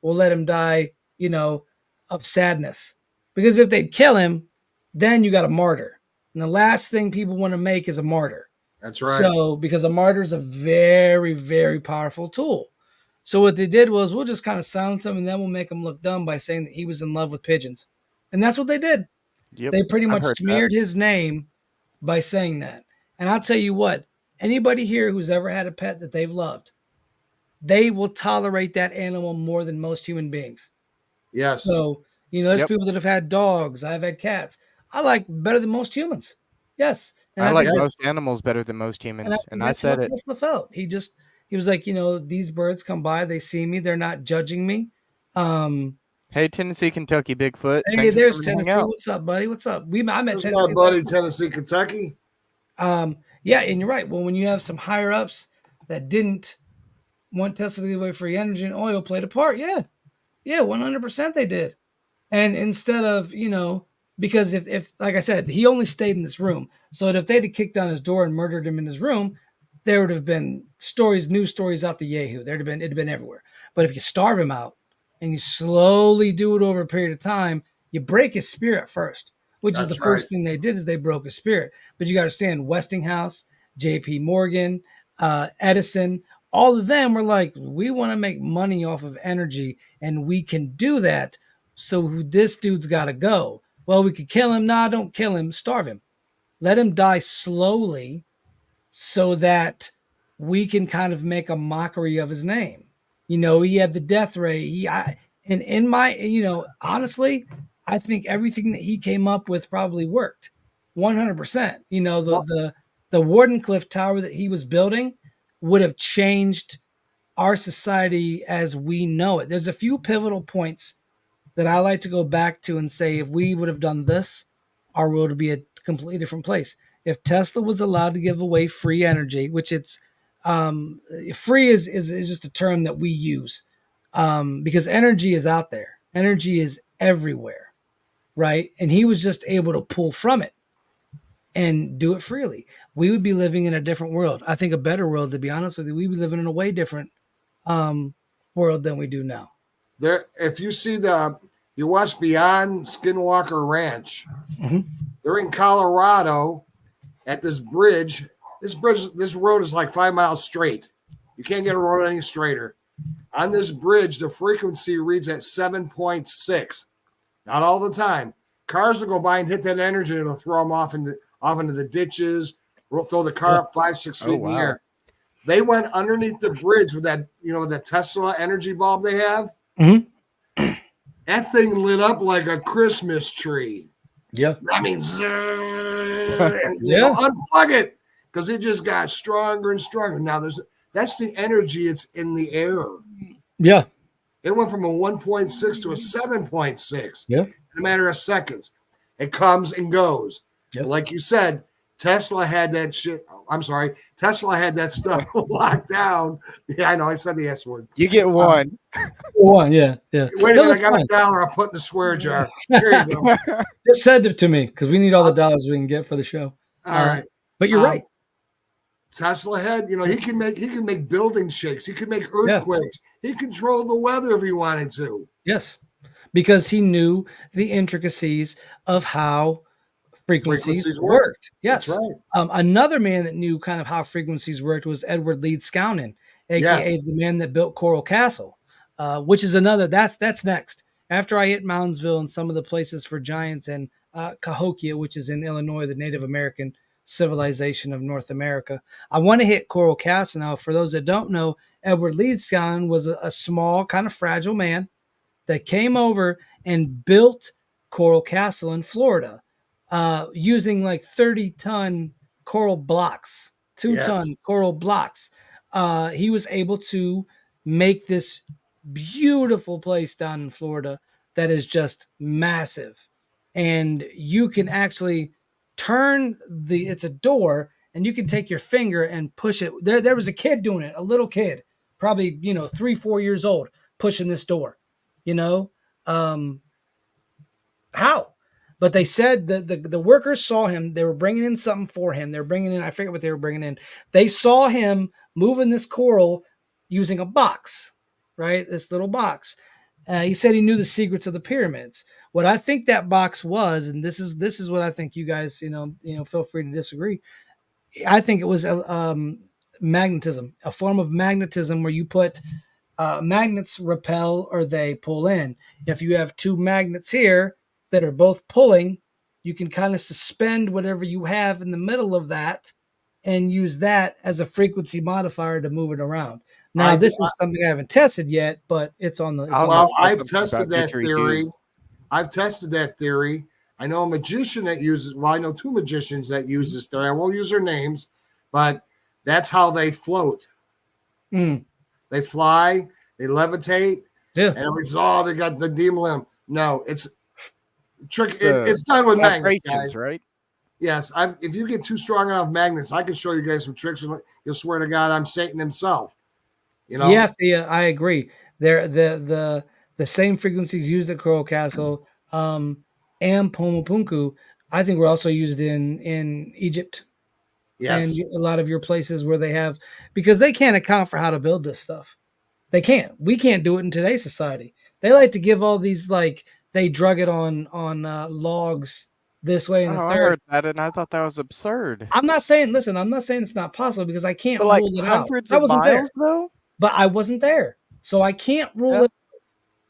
let him die, of sadness. Because if they'd kill him, then you got a martyr. And the last thing people want to make is a martyr. That's right. So, because a martyr is a very, very powerful tool. So what they did was we'll just kind of silence him and then we'll make him look dumb by saying that he was in love with pigeons. And that's what they did. Yep, they pretty much smeared his name by saying that. And I'll tell you what, anybody here who's ever had a pet that they've loved, they will tolerate that animal more than most human beings. Yes. So, there's people that have had dogs. I've had cats. I like better than most humans. Yes. And I like most animals better than most humans. And I said it. Tesla felt. He was like, these birds come by, they see me, they're not judging me. Hey, Tennessee, Kentucky, Bigfoot. Hey, there's Tennessee. What's up, buddy? What's up? I met Tennessee. My buddy, Tennessee, Kentucky. Yeah, and you're right. Well, when you have some higher ups that didn't want Tesla to give away free energy and oil played a part, yeah, 100% they did. And instead of, because if like I said, he only stayed in this room. So if they'd have kicked down his door and murdered him in his room, there would have been news stories out the yahoo. It'd have been everywhere. But if you starve him out and you slowly do it over a period of time, you break his spirit first, which is the first thing they did is they broke his spirit. But you got to understand Westinghouse, J.P. Morgan, Edison, all of them were like, we want to make money off of energy and we can do that. So this dude's got to go. Well, we could kill him. Nah, don't kill him. Starve him. Let him die slowly so that we can kind of make a mockery of his name. He had the death ray. Honestly, I think everything that he came up with probably worked 100%. The Wardenclyffe Tower that he was building would have changed our society as we know it. There's a few pivotal points that I like to go back to and say, if we would have done this, our world would be a completely different place. If Tesla was allowed to give away free energy, which it's free is just a term that we use because energy is out there. Energy is everywhere, right? And he was just able to pull from it and do it freely. We would be living in a different world. I think a better world, to be honest with you. We'd be living in a way different world than we do now. There, if you see you watch Beyond Skinwalker Ranch, they're in Colorado at this bridge. This road is like 5 miles straight. You can't get a road any straighter. On this bridge, the frequency reads at 7.6. Not all the time. Cars will go by and hit that energy and it'll throw them off into the ditches. We'll throw the car up 5-6 feet in the air. They went underneath the bridge with that, the Tesla energy bulb they have. That thing lit up like a Christmas tree. Yeah. I mean, and, Yeah. unplug it because it just got stronger and stronger. Now that's the energy. It's in the air. Yeah. It went from a 1.6 to a 7.6 Yeah. in a matter of seconds. It comes and goes. Yep. Like you said, Tesla had that shit. I'm sorry. Tesla had that stuff locked down. Yeah, I know. I said the S word. You get one. One. Yeah. Yeah. Wait a No, minute. I that's got fine. $1. I'll put in the swear jar. Here you go. Just send it to me because we need all the dollars we can get for the show. All right. But you're right. Tesla had, he can make buildings shakes. He could make earthquakes. Yeah. He controlled the weather if he wanted to. Yes, because he knew the intricacies of how frequencies worked. Yes. That's right. Another man that knew kind of how frequencies worked was Edward Leeds Skownon, aka the man that built Coral Castle, which is another. That's next. After I hit Moundsville and some of the places for giants and Cahokia, which is in Illinois, the Native American civilization of North America, I want to hit Coral Castle. Now, for those that don't know, Edward Leeds Skownon was a small, kind of fragile man that came over and built Coral Castle in Florida using like 30-ton coral blocks, 2-ton coral blocks. He was able to make this beautiful place down in Florida that is just massive. And you can actually turn it's a door, and you can take your finger and push it. There was a kid doing it, a little kid, probably, 3-4 years old, pushing this door. How? But they said that the workers saw him. They were bringing in something for him. They're bringing in, I forget what they were bringing in. They saw him moving this coral using a box, right? This little box. He said he knew the secrets of the pyramids. What I think that box was, and this is what I think, you guys, feel free to disagree. I think it was magnetism, a form of magnetism where you put magnets repel or they pull in. If you have two magnets here that are both pulling, you can kind of suspend whatever you have in the middle of that and use that as a frequency modifier to move it around. Now, this is something I haven't tested yet, but it's on the. I've tested that theory. I've tested that theory. I know a magician that uses. Well, I know two magicians that use this theory. I won't use their names, but that's how they float. They fly, they levitate, and everybody's, they got the demon. No, it's trick. It's done with magnets, guys. Right? Yes, if you get too strong enough magnets, I can show you guys some tricks. You'll swear to God, I'm Satan himself. Yeah, I agree. They're the same frequencies used at Coral Castle and Pomopunku, I think were also used in Egypt. Yes. And a lot of your places where they have, because they can't account for how to build this stuff. They can't. We can't do it in today's society. They like to give all these, like, they drug it on logs this way and the third. I heard that, and I thought that was absurd. I'm not saying it's not possible, because I can't rule it out. I wasn't there, though. But I wasn't there, so I can't rule it out.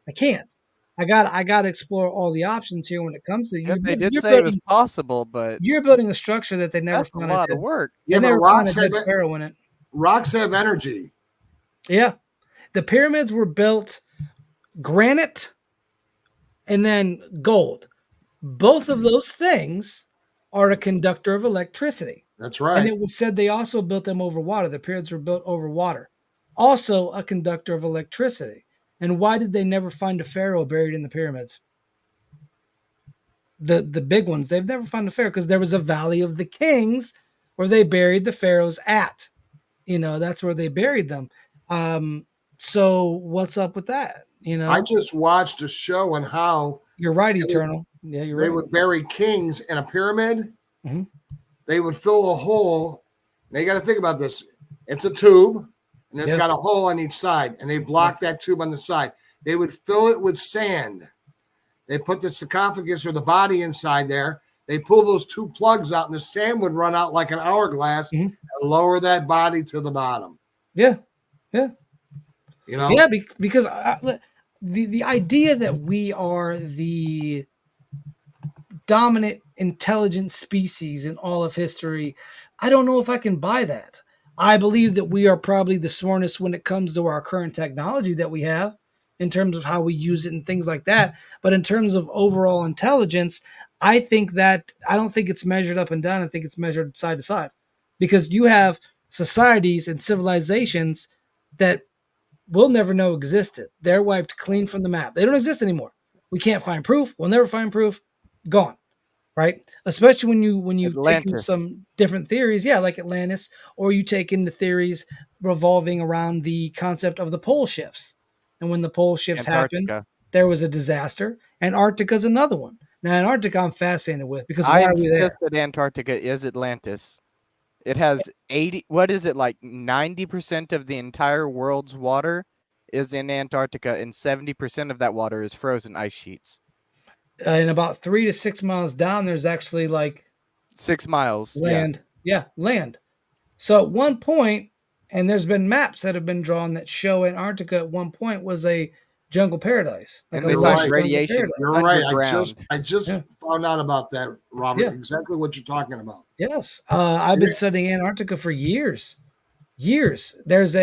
I can't. I got to explore all the options here when it comes to you. They did say it was possible, but you're building a structure that they never found. That's a lot of work. They never found a dead pharaoh in it. Rocks have energy. Yeah, the pyramids were built granite and then gold. Both of those things are a conductor of electricity. That's right. And it was said they also built them over water. The pyramids were built over water. Also a conductor of electricity. And why did they never find a pharaoh buried in the pyramids? The big ones, they've never found a pharaoh because there was a Valley of the Kings where they buried the pharaohs at. That's where they buried them. So what's up with that? I just watched a show on how you're right, Eternal. They would bury kings in a pyramid. Mm-hmm. They would fill a hole. Now you got to think about this. It's a tube, and it's got a hole on each side, and they block that tube on the side. They would fill it with sand. They put the sarcophagus or the body inside there. They pull those two plugs out, and the sand would run out like an hourglass and lower that body to the bottom. Yeah. Yeah, because the idea that we are the dominant intelligent species in all of history, I don't know if I can buy that. I believe that we are probably the smartest when it comes to our current technology that we have. in terms of how we use it and things like that. But in terms of overall intelligence, I don't think it's measured up and down. I think it's measured side to side, because you have societies and civilizations that we'll never know existed. They're wiped clean from the map. They don't exist anymore. We can't find proof. We'll never find proof. Gone. Right? Especially when you take in Atlantis. some different theories, yeah, like Atlantis, or you take into theories revolving around the concept of the pole shifts. And when the pole shifts happened, Antarctica. there was a disaster. Antarctica's another one. Now, Antarctica, I'm fascinated with, because I why are we there? insist that Antarctica is Atlantis. It has 80, what is it, like 90% of the entire world's water is in Antarctica, and 70% of that water is frozen ice sheets. And about 3 to 6 miles down, there's actually like 6 miles. land. Yeah, land. So at one point, and there's been maps that have been drawn that show Antarctica at one point was a jungle paradise. And a they lush found jungle radiation paradise. You're right. underground. I just Yeah. found out about that, Robert. Yeah. Exactly what you're talking about. Yes. I've been studying Antarctica for years. There's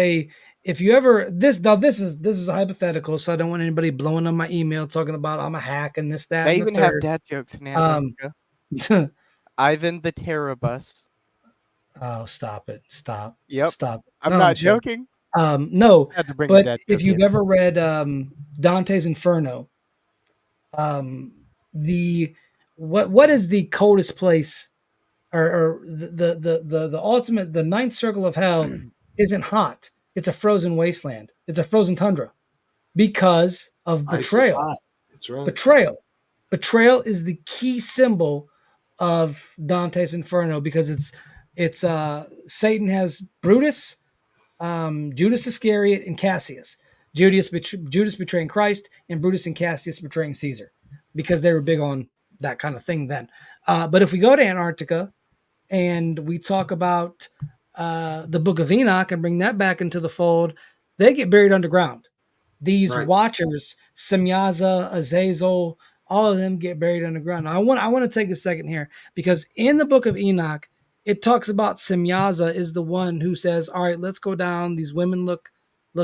if you ever this is a hypothetical, so I don't want anybody blowing on my email talking about I'm a hack and this, that, They and the even have third. dad jokes in Antarctica. Ivan the Terrabus. Oh, stop it. Stop. Yep. Stop. I'm No, not sure. joking. No, I had to bring the but dad if joke you've in. ever read Dante's Inferno, what is the coldest place, or the ultimate, the ninth circle of hell isn't hot. It's a frozen wasteland. It's a frozen tundra because of Ice is betrayal. hot. That's right. Betrayal is the key symbol of Dante's Inferno, because it's Satan has Brutus, Judas Iscariot, and Cassius. Judas betraying Christ, and Brutus and Cassius betraying Caesar, because they were big on that kind of thing then. But if we go to Antarctica and we talk about the Book of Enoch and bring that back into the fold, they get buried underground. These Right. watchers, Semyaza, Azazel, all of them get buried underground. Now, I want to take a second here, because in the Book of Enoch, it talks about Semyaza is the one who says, all right, let's go down. These women look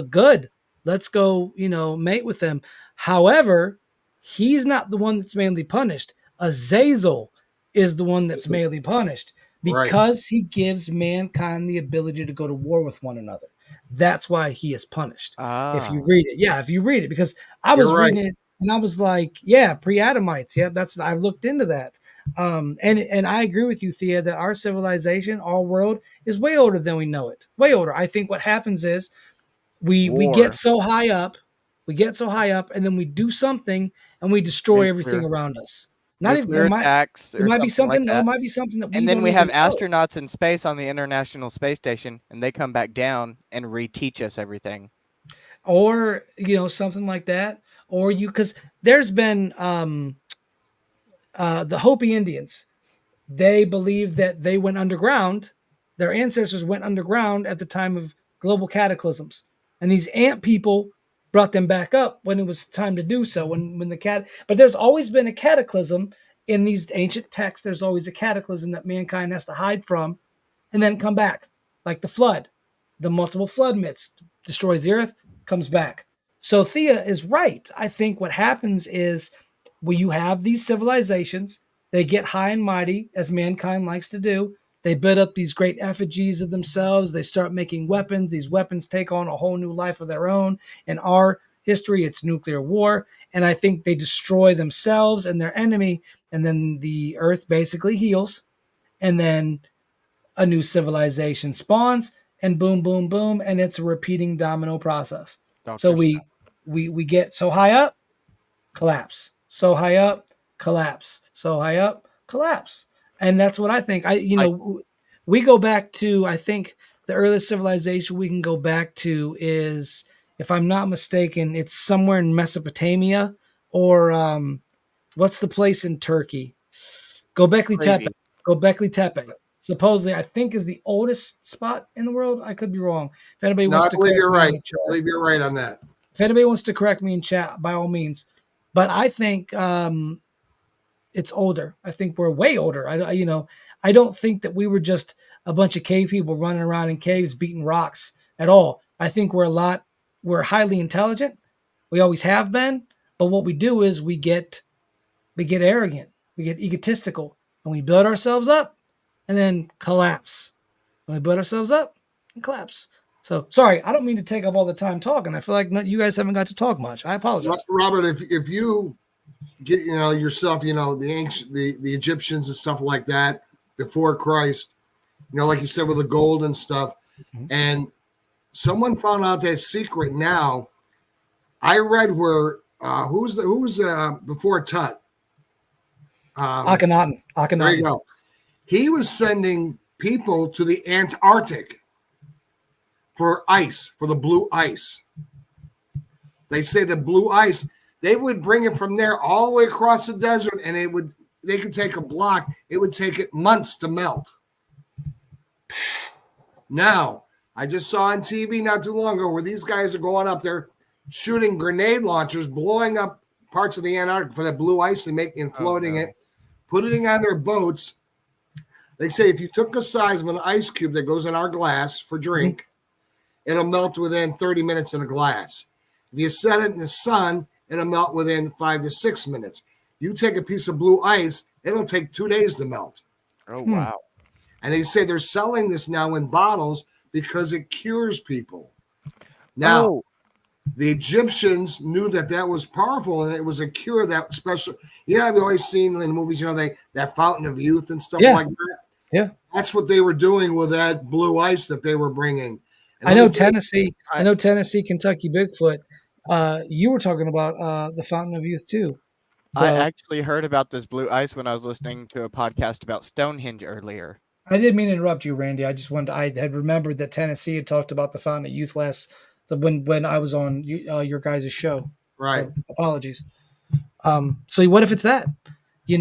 good. Let's go, mate with them. However, he's not the one that's mainly punished. Azazel is the one that's mainly punished, because he gives mankind the ability to go to war with one another. That's why he is punished. If you read it, because I was reading it and I was like, yeah, pre-Adamites. Yeah, I've looked into that. And I agree with you, Thea, that our civilization, our world, is way older than we know it. Way older. I think what happens is we get so high up, and then we do something and we destroy everything around us. Not even attacks. It might be something. It might be something that we. And then don't we have even know. astronauts in space on the International Space Station, and they come back down and reteach us everything. Or something like that. Or because there's been the Hopi Indians. They believe that they went underground. Their ancestors went underground at the time of global cataclysms, and these ant people brought them back up when it was time to do so. But there's always been a cataclysm in these ancient texts. There's always a cataclysm that mankind has to hide from, and then come back, like the flood, the multiple flood myths, destroys the earth, comes back. So Thea is right. I think what happens is when you have these civilizations, they get high and mighty, as mankind likes to do. They build up these great effigies of themselves. They start making weapons. These weapons take on a whole new life of their own. In our history, it's nuclear war. And I think they destroy themselves and their enemy. And then the earth basically heals. And then a new civilization spawns, and boom, boom, boom. And it's a repeating domino process. So we get so high up, collapse. So high up, collapse. So high up, collapse. And that's what I think. We go back to, I think the earliest civilization we can go back to is, if I'm not mistaken, it's somewhere in Mesopotamia, or what's the place in Turkey? Göbekli Tepe. Supposedly, I think, is the oldest spot in the world. I could be wrong. If anybody wants to correct me, I believe you're right on that. If anybody wants to correct me in chat, by all means. But I think it's older. I think we're way older. I don't think that we were just a bunch of cave people running around in caves beating rocks at all. I think we're highly intelligent. We always have been. But what we do is we get arrogant, we get egotistical, and we build ourselves up and then collapse. And we build ourselves up and collapse. So sorry, I don't mean to take up all the time talking. I feel like you guys haven't got to talk much. I apologize. Robert, if you get yourself, the ancient the Egyptians and stuff like that before Christ, like you said with the gold and stuff, and someone found out that secret now. I read where who's before Tut? Akhenaten. There you go. He was sending people to the Antarctic for ice, for the blue ice. They say the blue ice, they would bring it from there all the way across the desert, and they could take a block. It would take it months to melt. Now, I just saw on TV not too long ago where these guys are going up there shooting grenade launchers, blowing up parts of the Antarctic for that blue ice and floating it, putting it on their boats. They say if you took the size of an ice cube that goes in our glass for drink, it'll melt within 30 minutes in a glass. If you set it in the sun, it'll melt within 5 to 6 minutes. You take a piece of blue ice, it'll take 2 days to melt. Oh, wow. And they say they're selling this now in bottles because it cures people. Now, the Egyptians knew that was powerful, and it was a cure that special. I've always seen in movies, that fountain of youth and stuff like that. Yeah. That's what they were doing with that blue ice that they were bringing. And I know Tennessee, Kentucky Bigfoot. You were talking about the fountain of youth too. So, I actually heard about this blue ice when I was listening to a podcast about Stonehenge earlier. I didn't mean to interrupt you, Randy. I had remembered that Tennessee had talked about the fountain of youth when I was on your guys' show. Right. So, apologies. So what if it's that? We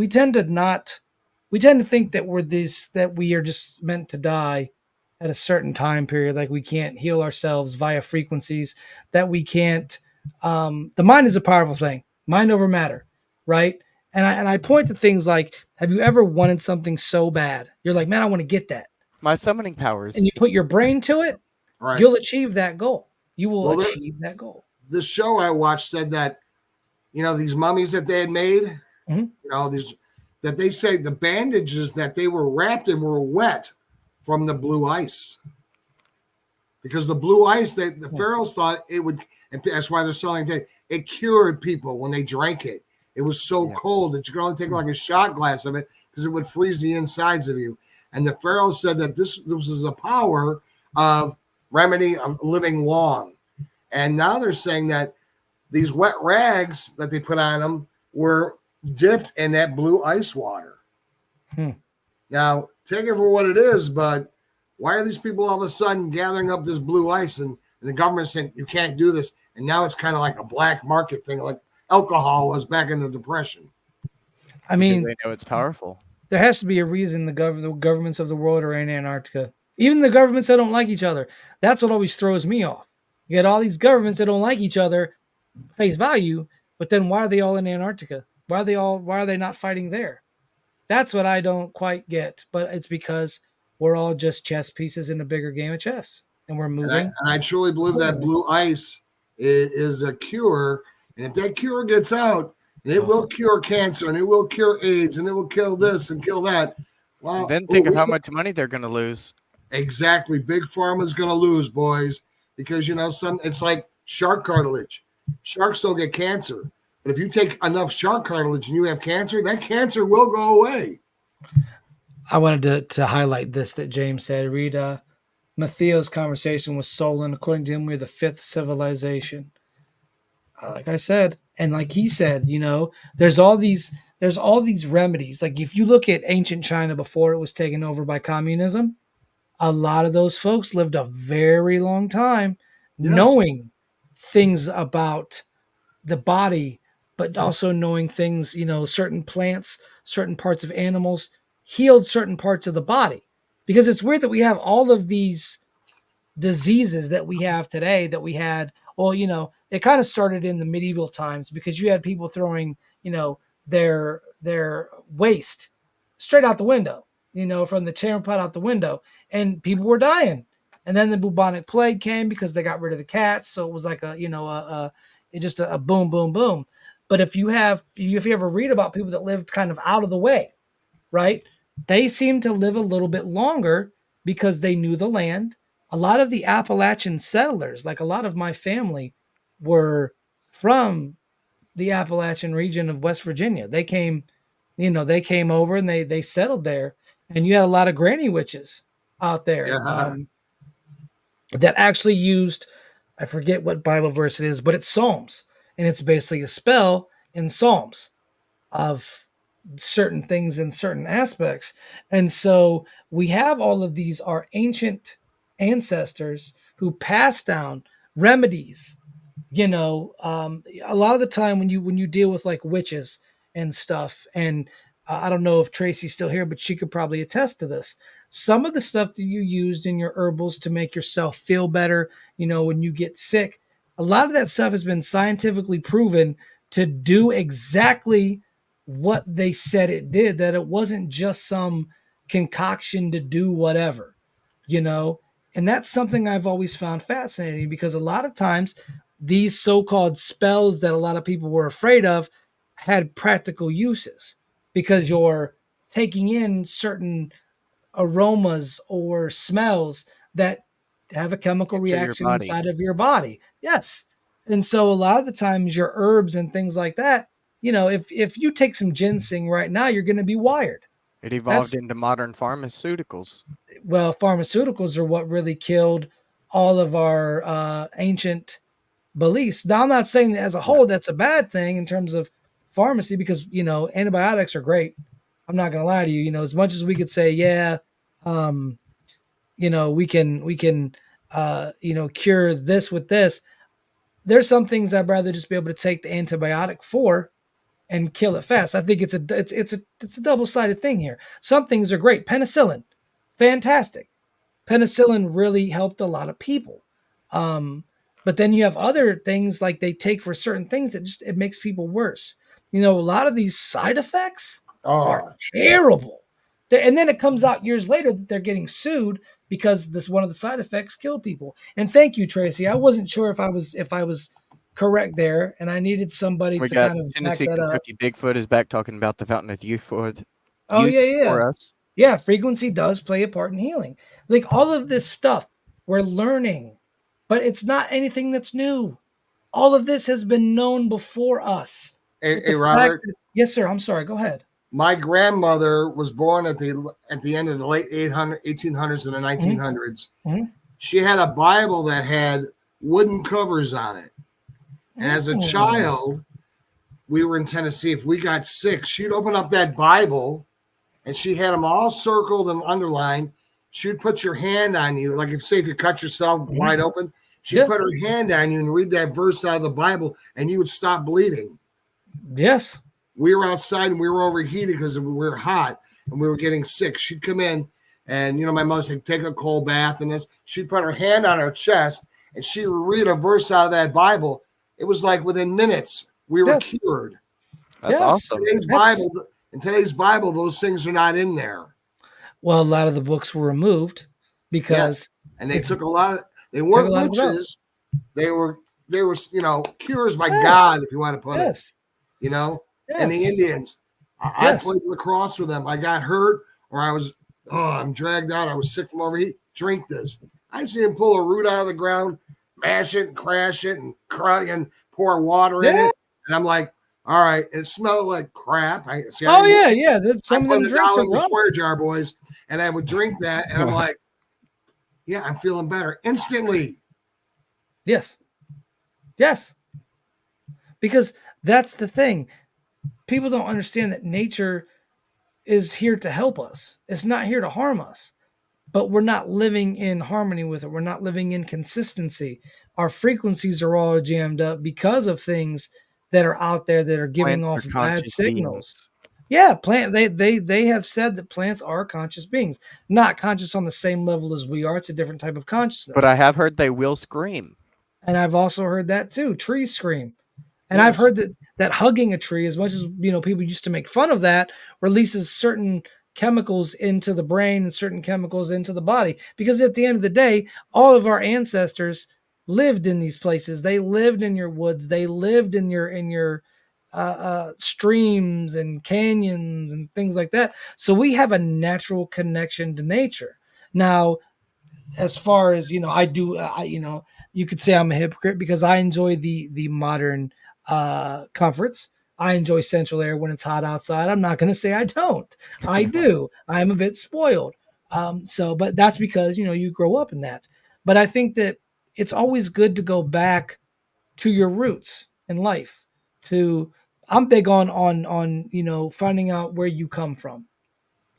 tend to think that we are just meant to die at a certain time period, like we can't heal ourselves via frequencies, that we can't. The mind is a powerful thing, mind over matter, right? And I point to things like, have you ever wanted something so bad? You're like, man, I want to get that. My summoning powers. And you put your brain to it, right. You'll achieve that goal. You will achieve that goal. The show I watched said that, these mummies that they had made, that they say the bandages that they were wrapped in were wet from the blue ice. Because the blue ice, the pharaohs thought it would, and that's why they're selling it. It cured people when they drank it. It was so cold that you could only take like a shot glass of it because it would freeze the insides of you. And the pharaohs said that this was the power of remedy of living long. And now they're saying that these wet rags that they put on them were dipped in that blue ice water. Now, take it for what it is, but why are these people all of a sudden gathering up this blue ice and the government saying you can't do this? And now it's kind of like a black market thing, like alcohol was back in the Depression. I mean, they know it's powerful. There has to be a reason the governments of the world are in Antarctica. Even the governments that don't like each other. That's what always throws me off. You get all these governments that don't like each other, face value, but then why are they all in Antarctica? Why are they not fighting there? That's what I don't quite get. But it's because we're all just chess pieces in a bigger game of chess, and we're moving. And I truly believe that blue ice is a cure. And if that cure gets out, and it will cure cancer, and it will cure AIDS, and it will kill this and kill that. Well, then think of how much money they're going to lose. Exactly. Big Pharma's going to lose, boys, because, it's like shark cartilage. Sharks don't get cancer. But if you take enough shark cartilage and you have cancer, that cancer will go away. I wanted to highlight this that James said. Read Mattheo's conversation with Solon. According to him, we're the fifth civilization. Like I said, and like he said, there's all these remedies. Like if you look at ancient China before it was taken over by communism, a lot of those folks lived a very long time knowing things about the body, but also knowing things, certain plants, certain parts of animals healed certain parts of the body. Because it's weird that we have all of these diseases that we have today that we had. Well, it kind of started in the medieval times because you had people throwing, their waste straight out the window, from the chamber pot out the window, and people were dying. And then the bubonic plague came because they got rid of the cats. So it was like a boom, boom, boom. But if you ever read about people that lived kind of out of the way, right? They seem to live a little bit longer because they knew the land. A lot of the Appalachian settlers, like a lot of my family, were from the Appalachian region of West Virginia. They came over and they settled there. And you had a lot of granny witches out there Yeah. that actually used, I forget what Bible verse it is, but it's Psalms. And it's basically a spell in Psalms of certain things in certain aspects. And so we have all of these, our ancient ancestors who passed down remedies. A lot of the time when you deal with like witches and stuff, and I don't know if Tracy's still here, but she could probably attest to this. Some of the stuff that you used in your herbals to make yourself feel better, when you get sick, a lot of that stuff has been scientifically proven to do exactly what they said it did, that it wasn't just some concoction to do whatever, you know? And that's something I've always found fascinating, because a lot of times these so-called spells that a lot of people were afraid of had practical uses, because you're taking in certain aromas or smells that have a chemical Into your reaction body. inside of your body. Yes. And so a lot of the times your herbs and things like that, if you take some ginseng right now, you're going to be wired. It evolved into modern pharmaceuticals. Well, pharmaceuticals are what really killed all of our ancient beliefs. Now, I'm not saying that as a whole that's a bad thing in terms of pharmacy, because antibiotics are great. I'm not going to lie to you. As much as we could say, we can cure this with this. There's some things I'd rather just be able to take the antibiotic for and kill it fast. I think it's a double-sided thing here. Some things are great. Penicillin, fantastic. Penicillin really helped a lot of people. But then you have other things like they take for certain things that it makes people worse. A lot of these side effects are terrible. And then it comes out years later that they're getting sued because one of the side effects killed people. And thank you, Tracy. I wasn't sure if I was correct there, and I needed somebody We to got kind of Tennessee back that up. Kentucky Bigfoot is back talking about the fountain of youth for Yeah. us. Yeah, frequency does play a part in healing. Like all of this stuff we're learning, but it's not anything that's new. All of this has been known before us. Hey, Robert. Yes, sir. I'm sorry. Go ahead. My grandmother was born at the end of the late 1800s and the 1900s. Mm-hmm. She had a Bible that had wooden covers on it. And as a child, we were in Tennessee. If we got sick, she'd open up that Bible, and she had them all circled and underlined. She'd put your hand on you, like if you cut yourself wide open, she'd put her hand on you and read that verse out of the Bible, and you would stop bleeding. Yes. We were outside and we were overheated because we were hot and we were getting sick. She'd come in and, my mother said, take a cold bath. And she'd put her hand on her chest and she would read a verse out of that Bible. It was like within minutes we were cured. That's awesome. In today's Bible, those things are not in there. Well, a lot of the books were removed because and they took a lot of, they weren't witches. They were, cures by God, if you want to put it, and the Indians. I played lacrosse with them. I got hurt or I'm dragged out. I was sick from overheat. Drink this. I see him pull a root out of the ground, mash it and crash it and cry and pour water in it. And I'm like, all right. It smelled like crap. Some of them drinks are the square jar, boys. And I would drink that. And I'm like, yeah, I'm feeling better instantly. Yes. Because that's the thing. People don't understand that nature is here to help us. It's not here to harm us. But we're not living in harmony with it. We're not living in consistency. Our frequencies are all jammed up because of things that are out there that are giving off bad signals. Yeah, they have said that plants are conscious beings. Not conscious on the same level as we are. It's a different type of consciousness. But I have heard they will scream. And I've also heard that too. Trees scream. And I've heard that hugging a tree, as much as people used to make fun of that, releases certain chemicals into the brain and certain chemicals into the body. Because at the end of the day, all of our ancestors lived in these places. They lived in your woods. They lived in your streams and canyons and things like that. So we have a natural connection to nature. Now, as far as I do, you could say I'm a hypocrite because I enjoy the modern comforts. I enjoy central air when it's hot outside. I'm not going to say I don't. I do. I'm a bit spoiled. But that's because you grow up in that. But I think that it's always good to go back to your roots in life. I'm big on finding out where you come from,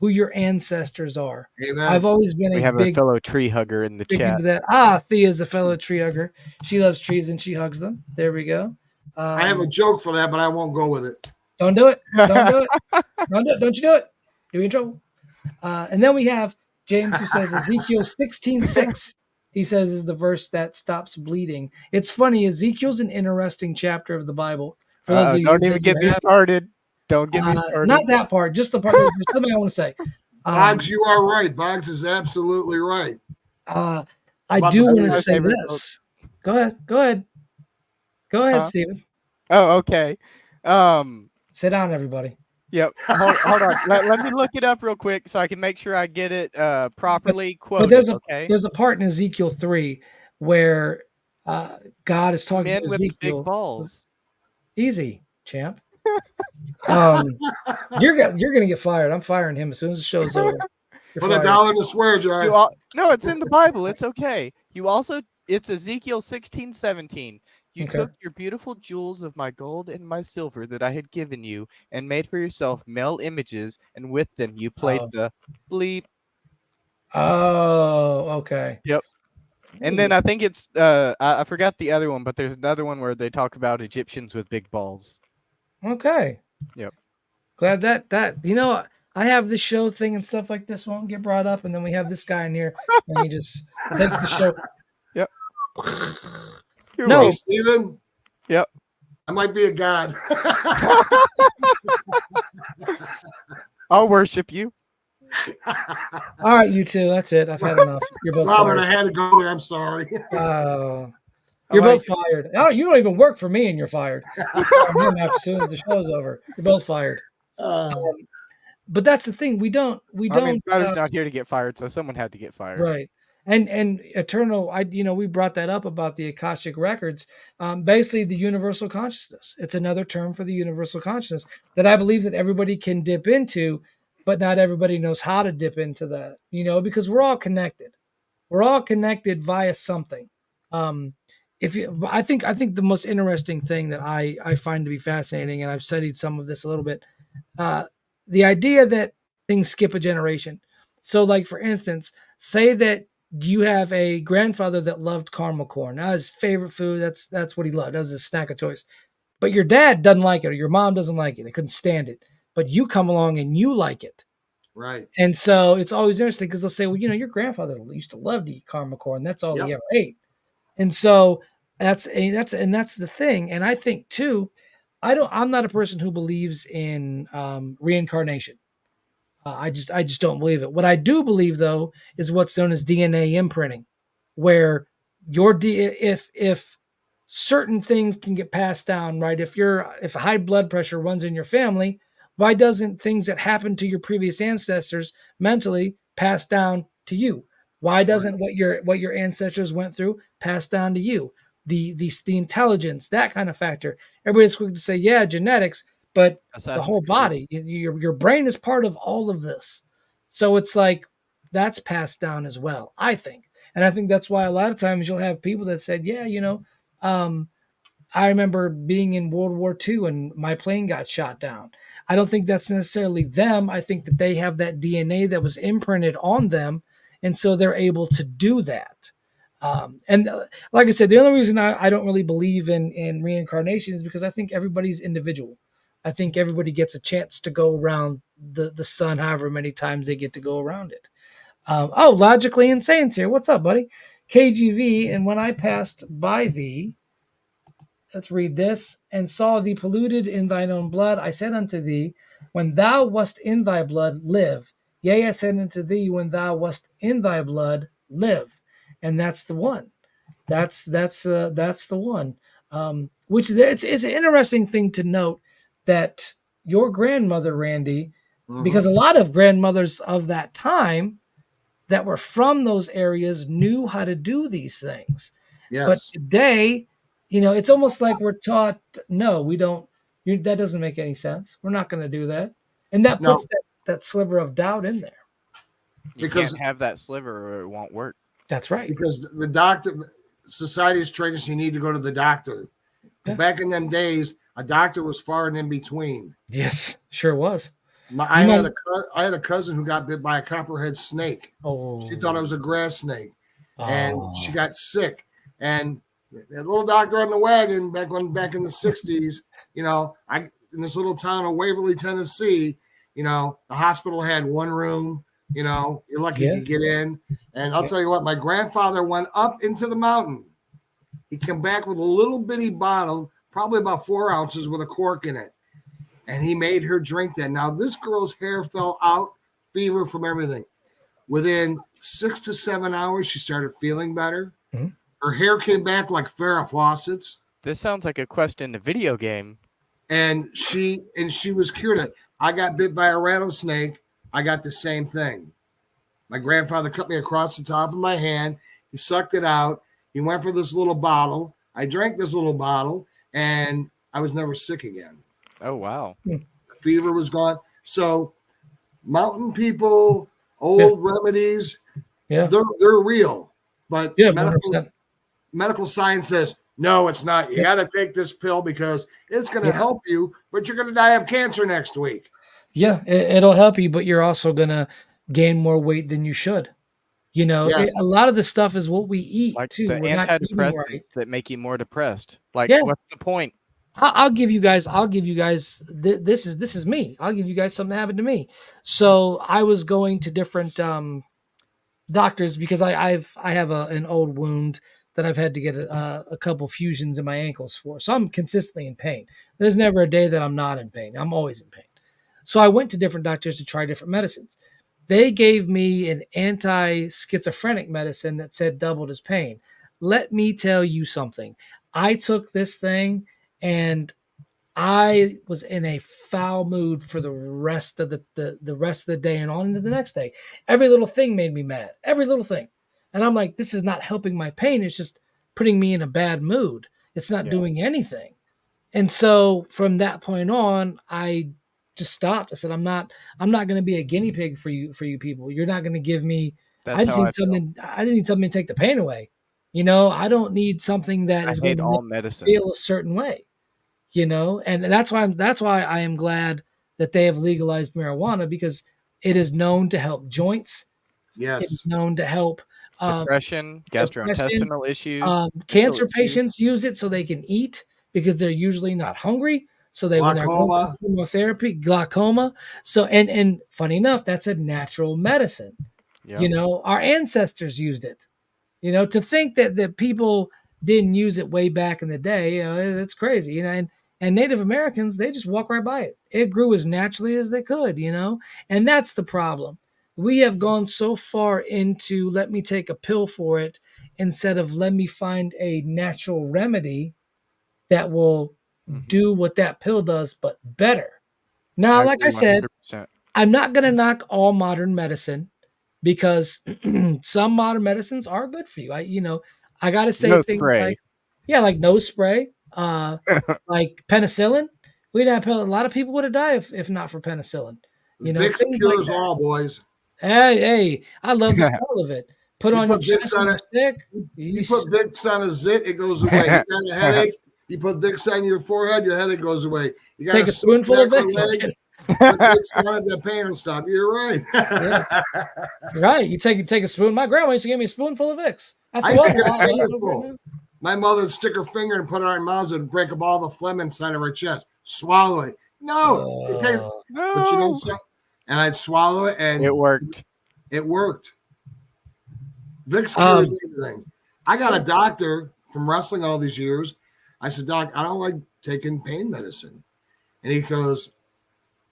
who your ancestors are. Amen. I've always been We a have a big fellow tree hugger in the big chat. into that. Thea's a fellow tree hugger. She loves trees and she hugs them. There we go. I have a joke for that, but I won't go with it. Don't do it. Don't do it. Don't do it. Don't you do it. You're in trouble. And then we have James who says Ezekiel 16:6. He says is the verse that stops bleeding. It's funny. Ezekiel's an interesting chapter of the Bible. For those of you Don't even get me started. Don't get me started. Not that part. Just the part. There's something I want to say. Boggs, you are right. Boggs is absolutely right. I do want to say this. Go ahead. Go ahead, Stephen. Oh, okay. Sit down, everybody. Yep. Hold on. Let me look it up real quick so I can make sure I get it properly quoted. But there's a part in Ezekiel 3 where God is talking to Ezekiel. With big balls. Easy, champ. You're gonna get fired. I'm firing him as soon as the show's over. Put $1 in the swear jar. No, it's in the Bible. It's okay. It's Ezekiel 16:17. You took your beautiful jewels of my gold and my silver that I had given you and made for yourself male images, and with them you played the bleep. Oh, okay. Yep. And then I think it's I forgot the other one, but there's another one where they talk about Egyptians with big balls. Okay. Yep. Glad that I have this show thing and stuff like this won't get brought up, and then we have this guy in here and he just takes the show. Yep. No, Steven. Yep. I might be a god. I'll worship you. All right, you two. That's it. I've had enough. You're both Robert, fired. I had to go there. I'm sorry. You're both fired. Oh, you don't even work for me, and you're fired. As soon as the show's over, you're both fired. But that's the thing. We don't. Spider's not here to get fired, so someone had to get fired. Right. And eternal. We brought that up about the Akashic records. Basically, the universal consciousness. It's another term for the universal consciousness that I believe that everybody can dip into, but not everybody knows how to dip into that. Because we're all connected. We're all connected via something. I think the most interesting thing that I find to be fascinating, and I've studied some of this a little bit, the idea that things skip a generation. So, like for instance, say that you have a grandfather that loved caramel corn. That was his favorite food. That's what he loved. That was his snack of choice. But your dad doesn't like it, or your mom doesn't like it. They couldn't stand it. But you come along and you like it. Right. And so it's always interesting because they'll say, well, your grandfather used to love to eat caramel corn. That's all he ever ate. And so that's the thing. And I think too, I'm not a person who believes in reincarnation. I just don't believe it. What I do believe though is what's known as DNA imprinting, where if certain things can get passed down, right? If high blood pressure runs in your family, why doesn't things that happened to your previous ancestors mentally pass down to you? Why doesn't what your ancestors went through pass down to you? The intelligence, that kind of factor. Everybody's quick to say, yeah, genetics, but the whole body, your brain is part of all of this. So it's like that's passed down as well, I think. And I think that's why a lot of times you'll have people that said, yeah, I remember being in World War II and my plane got shot down. I don't think that's necessarily them. I think that they have that DNA that was imprinted on them. And so they're able to do that. And like I said, the only reason I don't really believe in reincarnation is because I think everybody's individual. I think everybody gets a chance to go around the sun however many times they get to go around it. Logically Insane's here. What's up, buddy? KGV, and when I passed by thee, let's read this, and saw thee polluted in thine own blood, I said unto thee, when thou wast in thy blood, live. Yea, I said unto thee, when thou wast in thy blood, live. And that's the one. That's the one. Which it's an interesting thing to note that your grandmother, Randy, because a lot of grandmothers of that time that were from those areas knew how to do these things. But Yes. today, it's almost like we're taught, no, we don't. That doesn't make any sense. We're not going to do that, and that No, puts that sliver of doubt in there. You Because- can't have that sliver or it won't work. That's right. because the doctor, society is trained us, you need to go to the doctor. Yeah. Back in them days, a doctor was far and in between. Yes, sure was. I had a cousin who got bit by a copperhead snake. Oh, She thought it was a grass snake, and Oh. she got sick. And that little doctor on the wagon back in the 60s, in this little town of Waverly, Tennessee, the hospital had one room. You're lucky you could get in. And I'll tell you what, my grandfather went up into the mountain. He came back with a little bitty bottle, probably about 4 ounces with a cork in it. And he made her drink that. Now, this girl's hair fell out, fever from everything. Within 6 to 7 hours, she started feeling better. Mhm. Her hair came back like Farrah Fawcett's. This sounds like a quest in the video game. And she was cured. I got bit by a rattlesnake. I got the same thing. My grandfather cut me across the top of my hand. He sucked it out. He went for this little bottle. I drank this little bottle, and I was never sick again. Oh, wow. The fever was gone. So mountain people, old remedies, Yeah. they're real. But Yeah, medical, 100%. medical science says, no, it's not. You got to take this pill because it's going to help you, but you're going to die of cancer next week. Yeah, it'll help you, but you're also gonna gain more weight than you should. Yes. A lot of the stuff is what we eat Like too. the We're not eating antidepressants right. that make you more depressed. Like, Yeah. what's the point? I'll give you guys. This is me. I'll give you guys something that happened to me. So I was going to different doctors because I have an old wound that I've had to get a couple fusions in my ankles for. So I'm consistently in pain. There's never a day that I'm not in pain. I'm always in pain. So I went to different doctors to try different medicines. They gave me an anti-schizophrenic medicine that said doubled as pain. Let me tell you something. I took this thing and I was in a foul mood for the rest of the rest of the day and on into the next day. Every little thing made me mad. Every little thing. And I'm like, this is not helping my pain. It's just putting me in a bad mood. It's not doing anything. And so from that point on, I just stopped. I said, I'm not going to be a guinea pig for you people. You're not going to give me. That's I just how need I feel. something. I need something to take the pain away. I don't need something that I is going hate to all make me medicine. feel a certain way. And that's why I am glad that they have legalized marijuana, because it is known to help joints. Yes. It's known to help Depression, gastrointestinal issues. cancer mental issues. patients use it so they can eat because they're usually not hungry. So when they're going Glaucoma. through chemotherapy, glaucoma. So and funny enough, that's a natural medicine. Yeah. Our ancestors used it. To think that people didn't use it way back in the day, that's crazy. And Native Americans, they just walk right by it. It grew as naturally as they could, and that's the problem. We have gone so far into let me take a pill for it instead of let me find a natural remedy that will do what that pill does, but better. Now, like I agree said, 100%. I'm not going to knock all modern medicine because some modern medicines are good for you. I got to say No things spray. like nose spray, like penicillin. A lot of people would have died if not for penicillin. Vicks things like cures that. all, boys. Hey, I love the smell of it. Put You on your put Vicks chest on when you're it. sick. You put Vicks on a zit, it goes away. You got a headache, you put Vicks on your forehead, your headache goes away. You got Take a spoonful of Vicks. leg, put Vicks on it, the pain will stop. You're right. Yeah. Right. You take a spoon. My grandma used to give me a spoonful of Vicks. I used to get a fingerful. My mother would stick her finger and put it on her mouth and break up all the phlegm inside of her chest. Swallow it. No, it tastes. But you know something? And I'd swallow it, and It worked. It worked. Vicks cures everything. I got a doctor from wrestling all these years. I said, Doc, I don't like taking pain medicine. And he goes,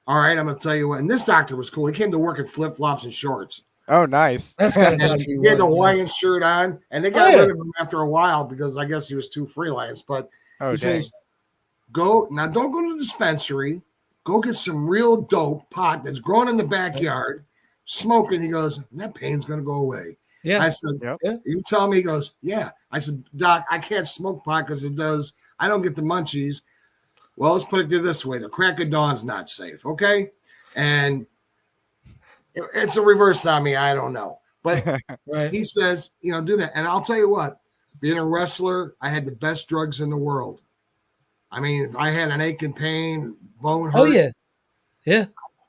All right, I'm gonna tell you what. And this doctor was cool. He came to work in flip flops and shorts. Oh, nice. That's kind of And doctor he you had the want. Hawaiian shirt on, and they got Oh, yeah. rid of him after a while because I guess he was too freelance. But Oh, he dang. says, "Go now. Don't go to the dispensary. Go get some real dope pot that's grown in the backyard. Smoke it." He goes, and "That pain's gonna go away." Yeah. I said, Yep. Yeah. "You tell me?" He goes, "Yeah." I said, "Doc, I can't smoke pot because it does. I don't get the munchies." Well, let's put it this way: the crack of dawn's not safe, okay? And it's a reverse on me. I don't know, but Right. he says, do that. And I'll tell you what: being a wrestler, I had the best drugs in the world. I mean, if I had an ache and pain, bone hurt. Oh yeah. Yeah.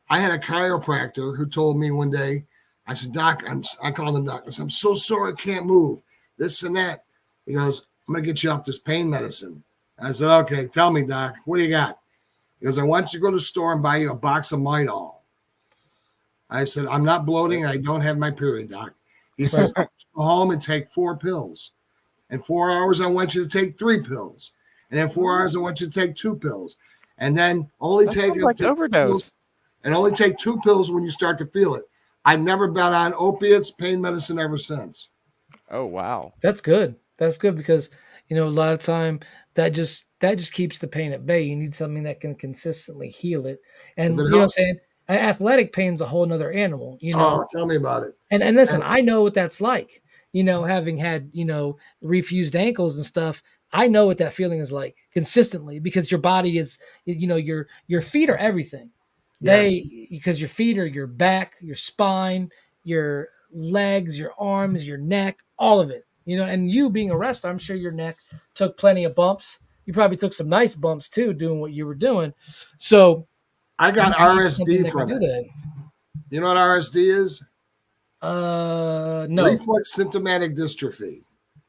I had a chiropractor who told me one day, I said, "Doc," I called him Doc. I said, "I'm so sore I can't move. This and that." He goes, "I'm going to get you off this pain medicine." I said, "Okay, tell me, Doc, what do you got?" He goes, "I want you to go to the store and buy you a box of Midol." I said, "I'm not bloating. I don't have my period, Doc." He says, "Go home and take 4 pills. In 4 hours, I want you to take 3 pills. And in 4 hours, I want you to take 2 pills. And then only That take sounds like overdose. and only take 2 pills when you start to feel it." I've never been on opiates, pain medicine ever since. Oh, wow. That's good. That's good because a lot of time that just keeps the pain at bay. You need something that can consistently heal it. And If it you know what I'm helps- saying? Athletic pain's a whole nother animal, Oh, tell me about it. And listen, I know what that's like. Having had, refused ankles and stuff, I know what that feeling is like consistently because your body is, your feet are everything. Yes. Because your feet are your back, your spine, your legs, your arms, your neck, all of it. And you being a wrestler, I'm sure your neck took plenty of bumps. You probably took some nice bumps too, doing what you were doing. So I got you need something RSD that can from do it. that. You know what RSD is? No. Reflex symptomatic dystrophy.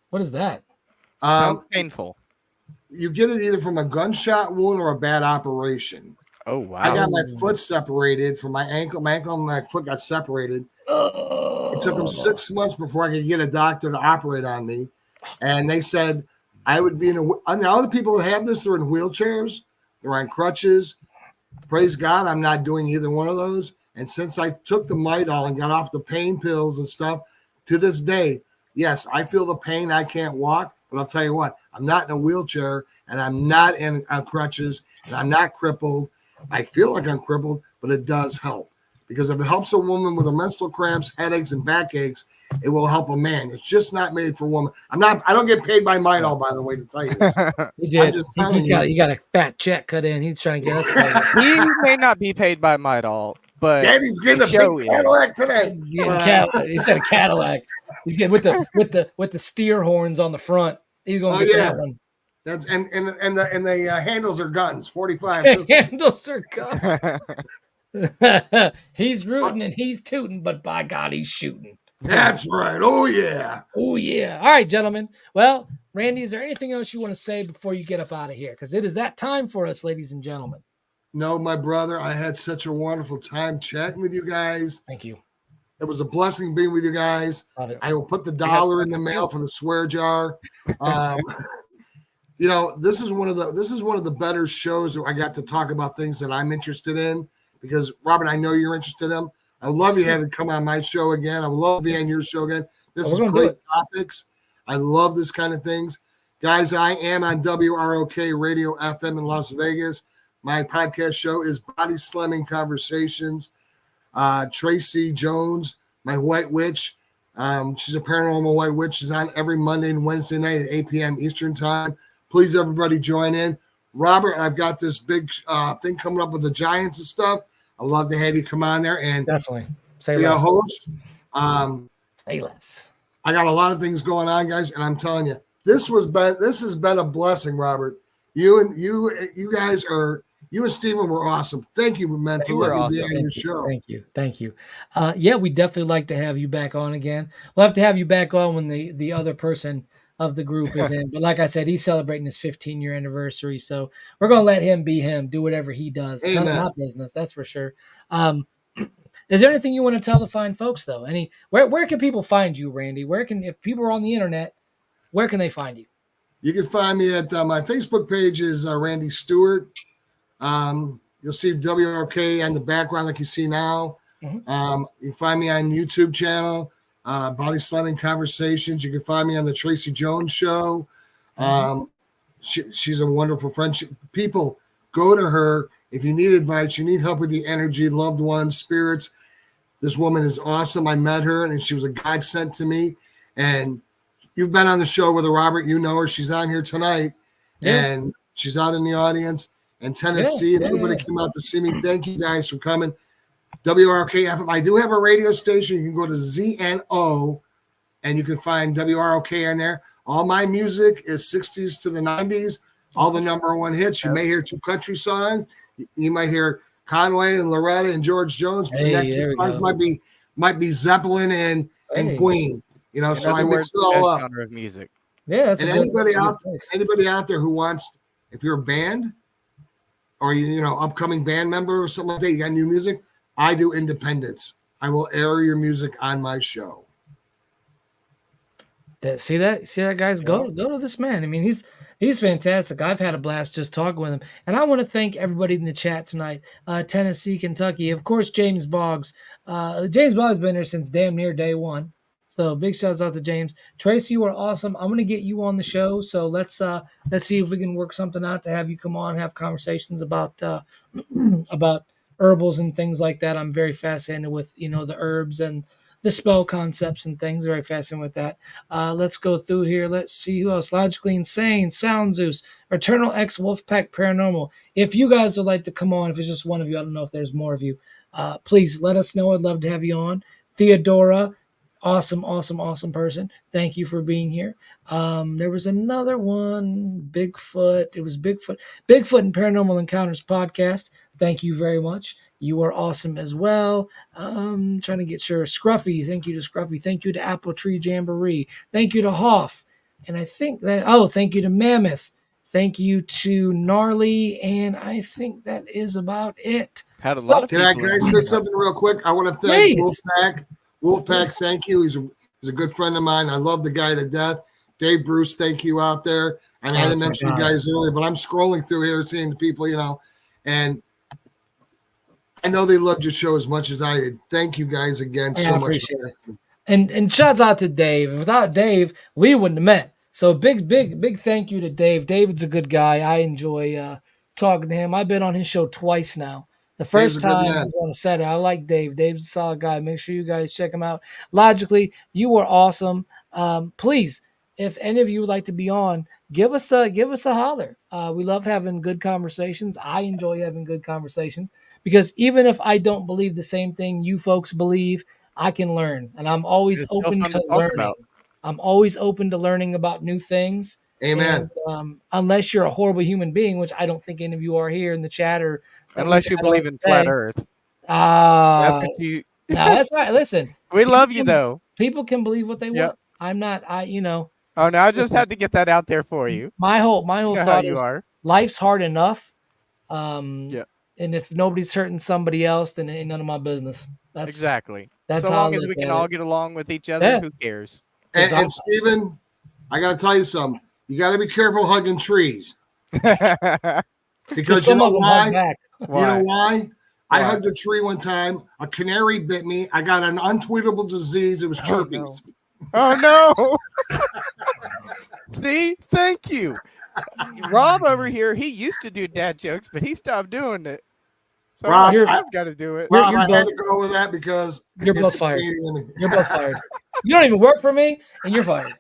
What is that? Sounds painful. You get it either from a gunshot wound or a bad operation. Oh, wow. I got my foot separated from my ankle. My ankle and my foot got separated. It took them 6 months before I could get a doctor to operate on me. And they said I would be all the people that have this, they're in wheelchairs. They're on crutches. Praise God, I'm not doing either one of those. And since I took the Midol and got off the pain pills and stuff, to this day, yes, I feel the pain. I can't walk. But I'll tell you what, I'm not in a wheelchair and I'm not on crutches and I'm not crippled. I feel like I'm crippled, but it does help. Because if it helps a woman with her menstrual cramps, headaches, and backaches, it will help a man. It's just not made for women. I don't get paid by Midol, by the way, to tell you this. He did. I'm just telling He got a fat check cut in. He's trying to get us paid. He may not be paid by Midol, but Daddy's getting a show big is. Cadillac today. He's getting he said a Cadillac. He's getting with the steer horns on the front. He's going to get that one. That's and the handles are guns. 45. The handles are gone. He's rooting and he's tooting, but by God, he's shooting. That's right. Oh yeah. Oh yeah. All right, gentlemen. Well, Randy, is there anything else you want to say before you get up out of here? Because it is that time for us, ladies and gentlemen. No, my brother, I had such a wonderful time chatting with you guys. Thank you. It was a blessing being with you guys. Love it. I will put the dollar in the mail for the swear jar. This is one of the better shows where I got to talk about things that I'm interested in because Robert, I know you're interested in. I love you having come on my show again. I would love to be on your show again. This is great topics. I love this kind of things. Guys, I am on WROK Radio FM in Las Vegas. My podcast show is Body Slamming Conversations. Tracy Jones, my white witch. She's a paranormal white witch. She's on every Monday and Wednesday night at 8 p.m. Eastern time. Please, everybody, join in. Robert, I've got this big thing coming up with the Giants and stuff. I'd love to have you come on there and Definitely say be a less. host. Say less. I got a lot of things going on, guys, and I'm telling you, this has been a blessing, Robert. You and Steven were awesome. Thank you, man, for letting me be on your show. Thank you. Yeah, we definitely like to have you back on again. We'll have to have you back on when the other person of the group is in. But like I said, he's celebrating his 15-year anniversary, so we're gonna let him be him, do whatever he does. Amen. None of my business, that's for sure. Is there anything you want to tell the fine folks though? Where can people find you, Randy? If people are on the internet, where can they find you? You can find me at my Facebook page is Randy Stewart. You'll see WRK on the background like you see now. Mhm. You can find me on YouTube channel, Body Slamming Conversations. You can find me on the Tracy Jones Show. She's a wonderful friend. People go to her if you need advice, you need help with the energy, loved ones, spirits. This woman is awesome. I met her, and she was a godsend to me. And you've been on the show with her, Robert. You know her. She's on here tonight, and she's out in the audience. And Tennessee, and everybody came out to see me. Thank you guys for coming. WROK FM. I do have a radio station. You can go to ZNO, and you can find WROK on there. All my music is 60s to the 90s. All the number one hits. You may hear 2 country songs. You might hear Conway and Loretta and George Jones. The next songs might be Zeppelin and Queen. You know, so I mix it all up. Genre of music. Yeah, and anybody out there who wants, if you're a band or you know upcoming band member or something like that, you got new music. I do independence. I will air your music on my show. See that, guys? Go to this man. I mean, he's fantastic. I've had a blast just talking with him, and I want to thank everybody in the chat tonight. Tennessee, Kentucky, of course, James Boggs. James Boggs has been there since damn near day one. So big shouts out to James. Tracy, you are awesome. I'm gonna get you on the show. So let's see if we can work something out to have you come on, have conversations about about herbals and things like that. I'm very fascinated with the herbs and the spell concepts and things. Very fascinated with that. Let's go through here. Let's see who else. Logically Insane, Sound Zeus, Eternal X Wolfpack Paranormal. If you guys would like to come on, if it's just one of you, I don't know if there's more of you. Please let us know. I'd love to have you on. Theodora, awesome person. Thank you for being here. There was another one, Bigfoot. It was Bigfoot and Paranormal Encounters podcast. Thank you very much. You are awesome as well. Trying to get sure. Scruffy, thank you to Scruffy. Thank you to Apple Tree Jamboree. Thank you to Hoff. And I think that, thank you to Mammoth. Thank you to Gnarly. And I think that is about it. Had a lot of Can I say something real quick? I want to thank Wolfpack. Yes. Thank you. He's a good friend of mine. I love the guy to death. Dave Bruce, thank you out there. I mean, I didn't mention you guys earlier, but I'm scrolling through here seeing the people, and I know they loved your show as much as I did. Thank you guys again so much. Appreciate it. And shouts out to Dave. Without Dave, we wouldn't have met. So big thank you to Dave. David's a good guy. I enjoy talking to him. I've been on his show twice now. The first time I was on a Saturday. I like Dave. Dave's a solid guy. Make sure you guys check him out. Logically, you were awesome. Please, if any of you would like to be on, give us a holler. We love having good conversations. I enjoy having good conversations because even if I don't believe the same thing you folks believe, I can learn, and I'm always open to learning. I'm always open to learning about new things. Amen. And, unless you're a horrible human being, which I don't think any of you are here in the chat, or unless you believe in flat Earth. That's what you. No, that's right. Listen, we love you though. People can believe what they want. I'm not. Oh no! I just had to get that out there for you. My whole thought is life's hard enough. And if nobody's hurting somebody else, then it ain't none of my business. That's exactly. That's so long as we can all get along with each other, who cares? And Steven, I got to tell you something. You got to be careful hugging trees. Because you know why? You know why? I hugged a tree one time. A canary bit me. I got an untweetable disease. It was chirpies. Oh, no. See? Thank you. Rob over here, he used to do dad jokes, but he stopped doing it. So Rob, I've got to do it. Rob, I had to go with that because you're both fired. You're both fired. You don't even work for me, and you're fired.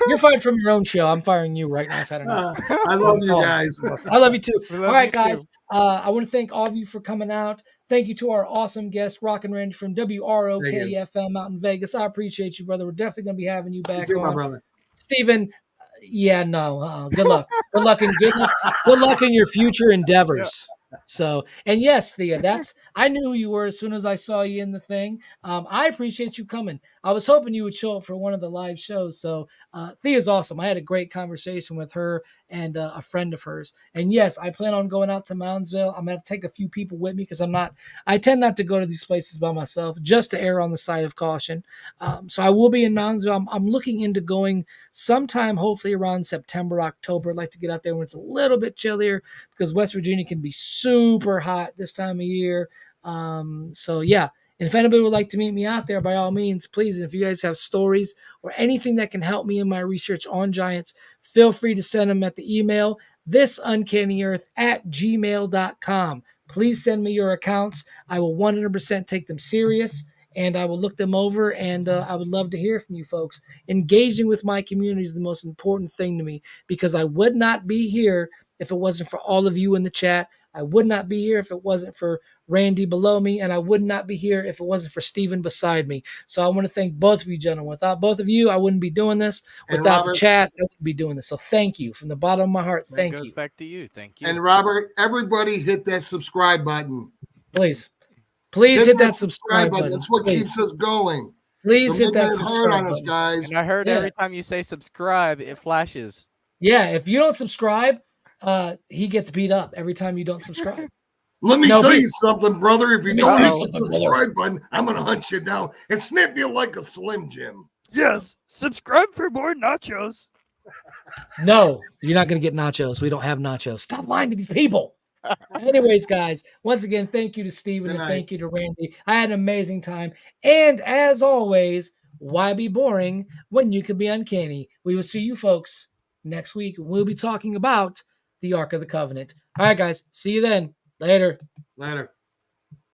You're fired from your own show. I'm firing you right now. I've had enough. I love you guys. I love you too. All right, guys. I want to thank all of you for coming out. Thank you to our awesome guest, Rockin' Randy from WROK FM out in Vegas. I appreciate you, brother. We're definitely going to be having you back on. My brother. Steven, good luck. Good luck in your future endeavors. So, and yes, Thea, I knew who you were as soon as I saw you in the thing. I appreciate you coming. I was hoping you would show up for one of the live shows. So Thea's awesome. I had a great conversation with her and a friend of hers. And yes, I plan on going out to Moundsville. I'm going to take a few people with me because I tend not to go to these places by myself, just to err on the side of caution. So I will be in Moundsville. I'm looking into going sometime, hopefully around September, October. I'd like to get out there when it's a little bit chillier, because West Virginia can be super hot this time of year. So yeah. And if anybody would like to meet me out there, by all means, please. And if you guys have stories or anything that can help me in my research on giants, feel free to send them at the email, thisuncanniearth@gmail.com. Please send me your accounts. I will 100% take them serious, and I will look them over, and I would love to hear from you folks. Engaging with my community is the most important thing to me, because I would not be here if it wasn't for all of you in the chat. I would not be here if it wasn't for Randy below me, and I would not be here if it wasn't for Steven beside me. So I want to thank both of you, gentlemen. Without both of you, I wouldn't be doing this. And Without Robert, the chat, I wouldn't be doing this. So thank you from the bottom of my heart. That Thank goes you. back to you. Thank you. and Robert, everybody hit that subscribe button. Please hit that subscribe button. That's what Please. keeps us going. Please So hit that making it hard subscribe on us, button. guys. And I heard Yeah. every time you say subscribe, it flashes. Yeah, if you don't subscribe, he gets beat up every time you don't subscribe. Let me No, tell he- you something, brother. If you Let me don't tell hit you the something, subscribe button, I'm going to hunt you down and snap you like a Slim Jim. Yes, subscribe for more nachos. No, you're not going to get nachos. We don't have nachos. Stop lying to these people. Anyways, guys, once again, thank you to Steven Good and night. thank you to Randy. I had an amazing time. And as always, why be boring when you can be uncanny? We will see you folks next week. We'll be talking about the Ark of the Covenant. All right, guys. See you then. Later. Later.